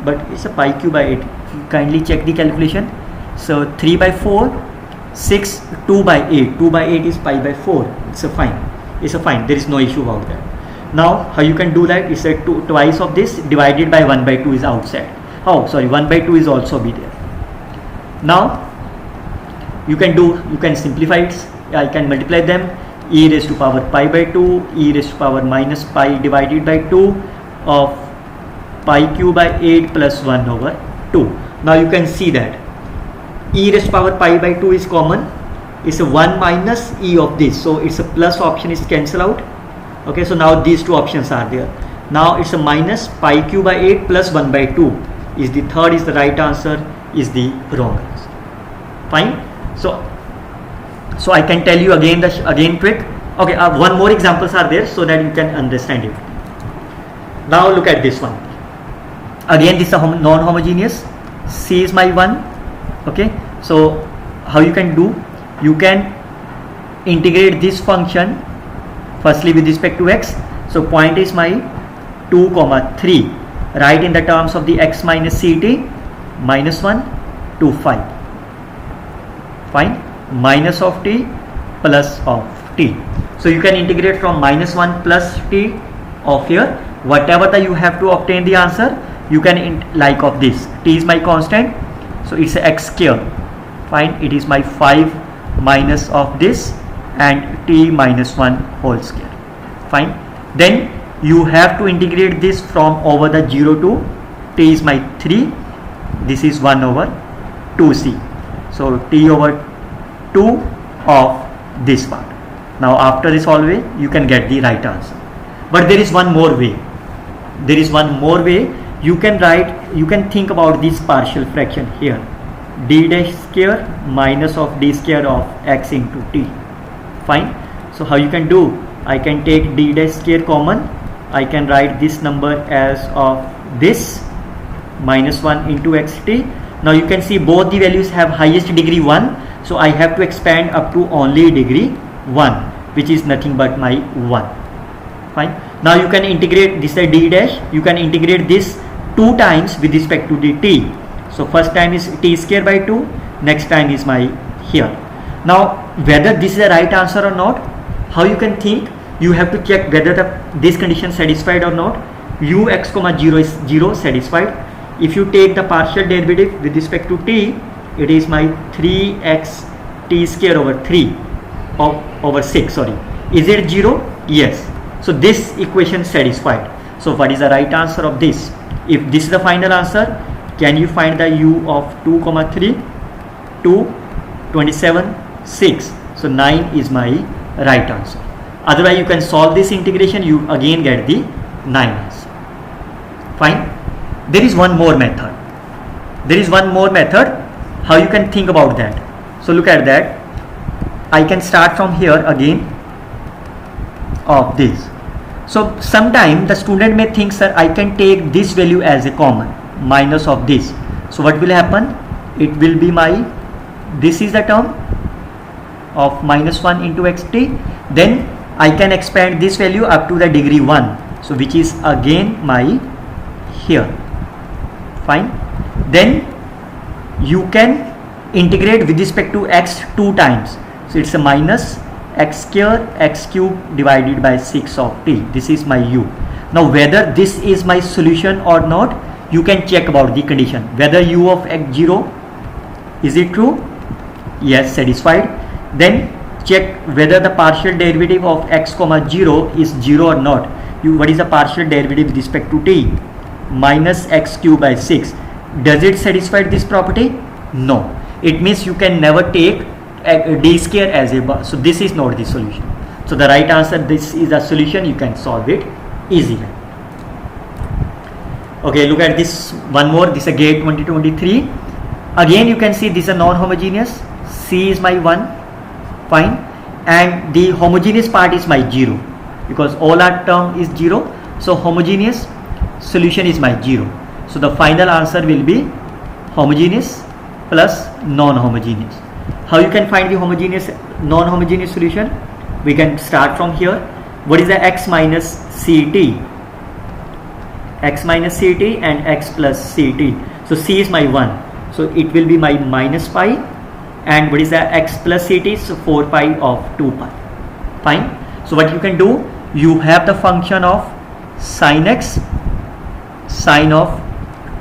S1: But it's a pi cube by 8. Kindly check the calculation. So 3 by 4, 6, 2 by 8. 2 by 8 is pi by 4. It's a fine. It's a fine. There is no issue about that. Now how you can do that? It's a twice of this divided by 1 by 2 is outside. Oh sorry, 1 by 2 is also be there. Now you can simplify it. I can multiply them. E raised to power pi by 2, e raised to power minus pi divided by 2 of pi cube by 8 plus 1 over 2. Now you can see that e raised to power pi by 2 is common. It's a 1 minus e of this, so it's a plus option is cancel out. Okay, so now these two options are there. Now it's a minus pi cube by 8 plus 1 by 2 is the third is the right answer, is the wrong answer. Fine. So I can tell you again the trick. Okay, one more examples are there so that you can understand it. Now look at this one. Again this is a non-homogeneous. C is my 1. Okay, so how you can do? You can integrate this function firstly with respect to x. So point is my 2 comma 3. Write in the terms of the x minus ct minus 1 to 5. Fine. Minus of t plus of t. So you can integrate from minus 1 plus t of here. Whatever that you have to obtain the answer, you can like of this, t is my constant, so it's a x square. Fine, it is my 5 minus of this and t minus 1 whole square. Fine, then you have to integrate this from over the 0 to t is my 3, this is 1 over 2c, so t over 2 of this part. Now after this always you can get the right answer. But there is one more way. There is one more way. You can write, you can think about this partial fraction here, d dash square minus of d square of x into t. Fine. So how you can do? I can take d dash square common. I can write this number as of this minus 1 into xt. Now you can see both the values have highest degree 1. So I have to expand up to only degree 1, which is nothing but my 1. Fine. Now you can integrate this is d dash. You can integrate this 2 times with respect to the t. So first time is t square by 2. Next time is my here. Now whether this is the right answer or not, how you can think? You have to check whether this condition satisfied or not. Ux comma 0 is 0 satisfied. If you take the partial derivative with respect to t, it is my 3x t square over 3 over 6, sorry. Is it 0? Yes. So this equation satisfied. So what is the right answer of this? If this is the final answer, can you find the u of 2 comma 3, 2, 27, 6. So 9 is my right answer. Otherwise you can solve this integration, you again get the 9 answer. Fine. There is one more method. There is one more method. How you can think about that? So look at that. I can start from here again of this. So sometime the student may think, sir, I can take this value as a common minus of this. So what will happen? It will be my, this is the term of minus 1 into xt. Then I can expand this value up to the degree 1. So which is again my here. Fine. Then you can integrate with respect to x 2 times. So it's a minus x square x cube divided by 6 of t. This is my u. Now whether this is my solution or not, you can check about the condition. Whether u of x 0, is it true? Yes, satisfied. Then check whether the partial derivative of x comma 0 is 0 or not. What is the partial derivative with respect to t? Minus x cube by 6. Does it satisfy this property? No. It means you can never take d square as a bar. So this is not the solution. So the right answer, this is a solution, you can solve it easily. Okay, look at this one more. This is a GATE 2023. Again you can see this is a non-homogeneous. C is my 1. Fine. And the homogeneous part is my 0, because all our term is 0. So homogeneous solution is my 0. So the final answer will be homogeneous plus non-homogeneous. How you can find the homogeneous non-homogeneous solution? We can start from here. What is the x minus ct? X minus ct and x plus ct. So c is my 1. So it will be my minus pi. And what is the x plus ct? So 4 pi of 2 pi. Fine. So what you can do? You have the function of sin x, sine of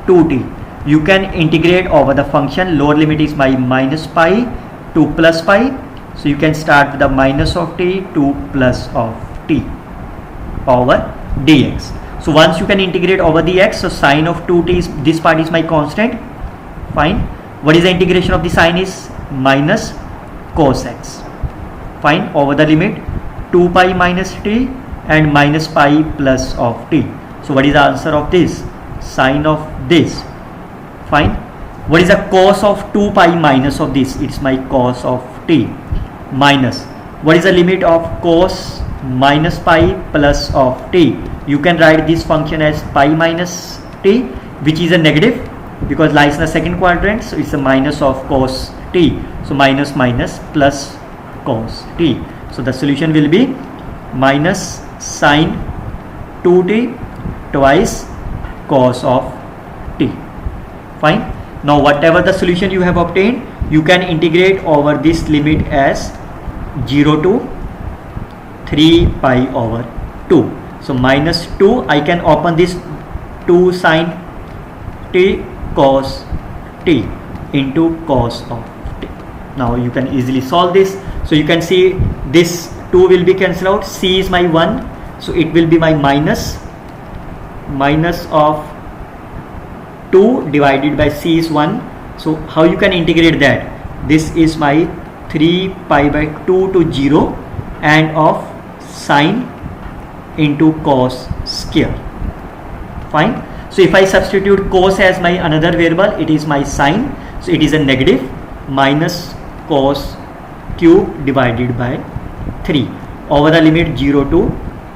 S1: 2t. You can integrate over the function. Lower limit is my minus pi to plus pi. So you can start with the minus of t to plus of t over dx. So once you can integrate over the x, so sine of 2t is, this part is my constant. Fine. What is the integration of the sine is? Minus cos x. Fine. Over the limit 2 pi minus t and minus pi plus of t. So what is the answer of this? Sine of this. Fine. What is the cos of 2 pi minus of this? It's my cos of t minus. What is the limit of cos minus pi plus of t? You can write this function as pi minus t, which is a negative because lies in the second quadrant. So it's a minus of cos t. So minus minus plus cos t. So the solution will be minus sine 2t twice cos of t. Fine. Now whatever the solution you have obtained, you can integrate over this limit as 0 to 3 pi over 2. So minus 2, I can open this 2 sine t cos t into cos of t. Now you can easily solve this. So you can see this 2 will be cancelled out. C is my 1, so it will be my minus of 2 divided by C is 1. So how you can integrate that? This is my 3 pi by 2 to 0 and of sine into cos square. Fine. So if I substitute cos as my another variable, it is my sine. So it is a negative minus cos cube divided by 3 over the limit 0 to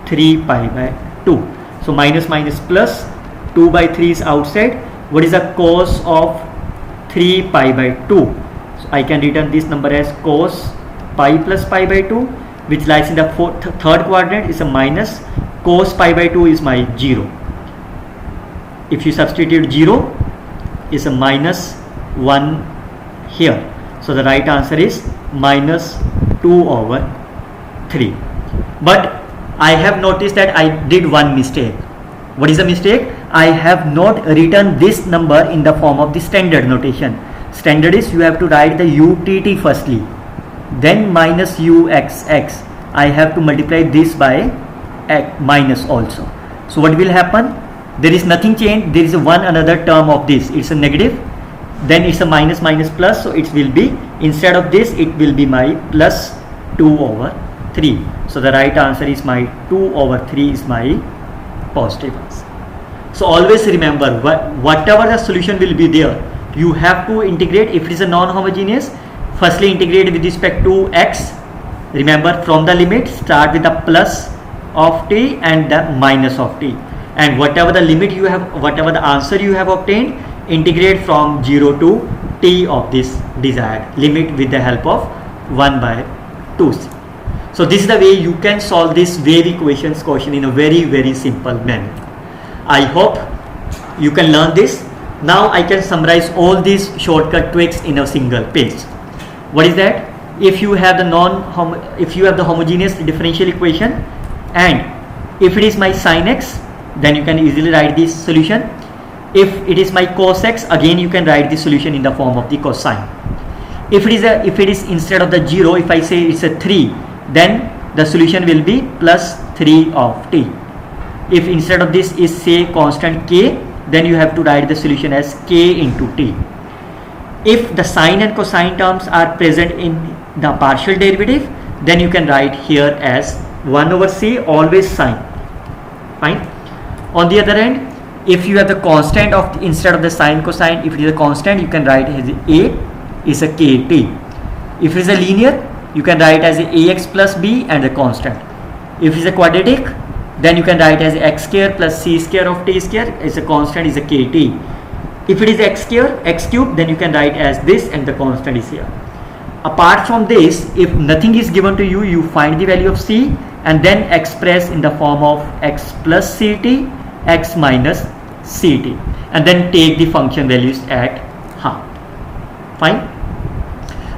S1: 3 pi by 2. So minus minus plus, 2 by 3 is outside. What is the cos of 3 pi by 2? So I can return this number as cos pi plus pi by 2, which lies in the third quadrant, is a minus. Cos pi by 2 is my 0. If you substitute 0, is a minus 1 here. So the right answer is minus 2 over 3. But I have noticed that I did one mistake. What is the mistake? I have not written this number in the form of the standard notation. Standard is you have to write the utt firstly, then minus uxx. I have to multiply this by minus also. So what will happen? There is nothing changed. There is one another term of this. It's a negative, then it's a minus minus plus. So it will be, instead of this, it will be my plus 2 over 3. So the right answer is my 2 over 3 is my positive answer. So always remember, whatever the solution will be there, you have to integrate. If it is a non-homogeneous, firstly integrate with respect to x. Remember, from the limit, start with the plus of t and the minus of t, and whatever the limit you have, whatever the answer you have obtained, integrate from 0 to t of this desired limit with the help of 1 by 2c. So this is the way you can solve this wave equations question in a very simple manner. I hope you can learn this. Now I can summarize all these shortcut tricks in a single page. What is that? If you have the homogeneous differential equation, and if it is my sin x, then you can easily write this solution. If it is my cos x, again you can write the solution in the form of the cosine. If it is instead of the 0, if I say it's a 3, then the solution will be plus 3 of t. If instead of this is say constant k, then you have to write the solution as k into t. If the sine and cosine terms are present in the partial derivative, then you can write here as 1 over c, always sine. Fine. On the other hand, if you have the constant of instead of the sine cosine, if it is a constant, you can write as a is a kt. If it is a linear, you can write as a ax plus b and a constant. If it is a quadratic, then you can write as x square plus c square of t square is a constant, is a kt. If it is x square, x cube, then you can write as this and the constant is here. Apart from this, if nothing is given to you, you find the value of c and then express in the form of x plus ct, x minus ct, and then take the function values at half. Fine.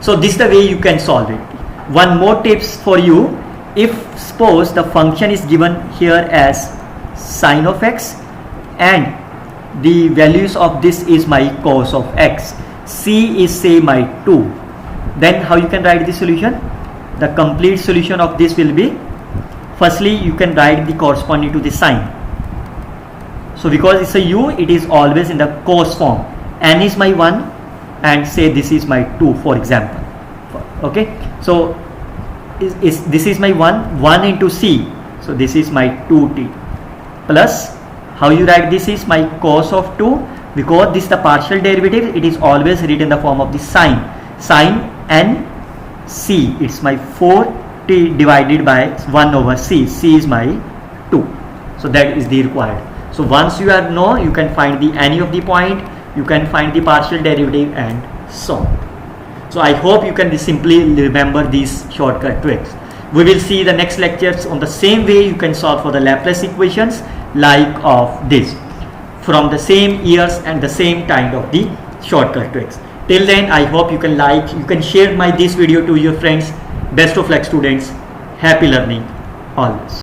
S1: So this is the way you can solve it. One more tips for you. If suppose the function is given here as sine of x and the values of this is my cos of x, c is say my 2, then how you can write the solution? The complete solution of this will be, firstly you can write the corresponding to the sine. So because it's a u, it is always in the cos form. N is my 1 and say this is my 2, for example. Okay, so this is my 1 into c, so this is my 2t plus, how you write this is my cos of 2, because this is the partial derivative, it is always written in the form of the sine n c, it's my 4t divided by 1 over c is my 2. So that is the required. So once you know, you can find the any of the point, you can find the partial derivative and so on. So I hope you can simply remember these shortcut tricks. We will see the next lectures on the same way you can solve for the Laplace equations like of this, from the same years and the same kind of the shortcut tricks. Till then, I hope you can share this video to your friends. Best of luck students. Happy learning always.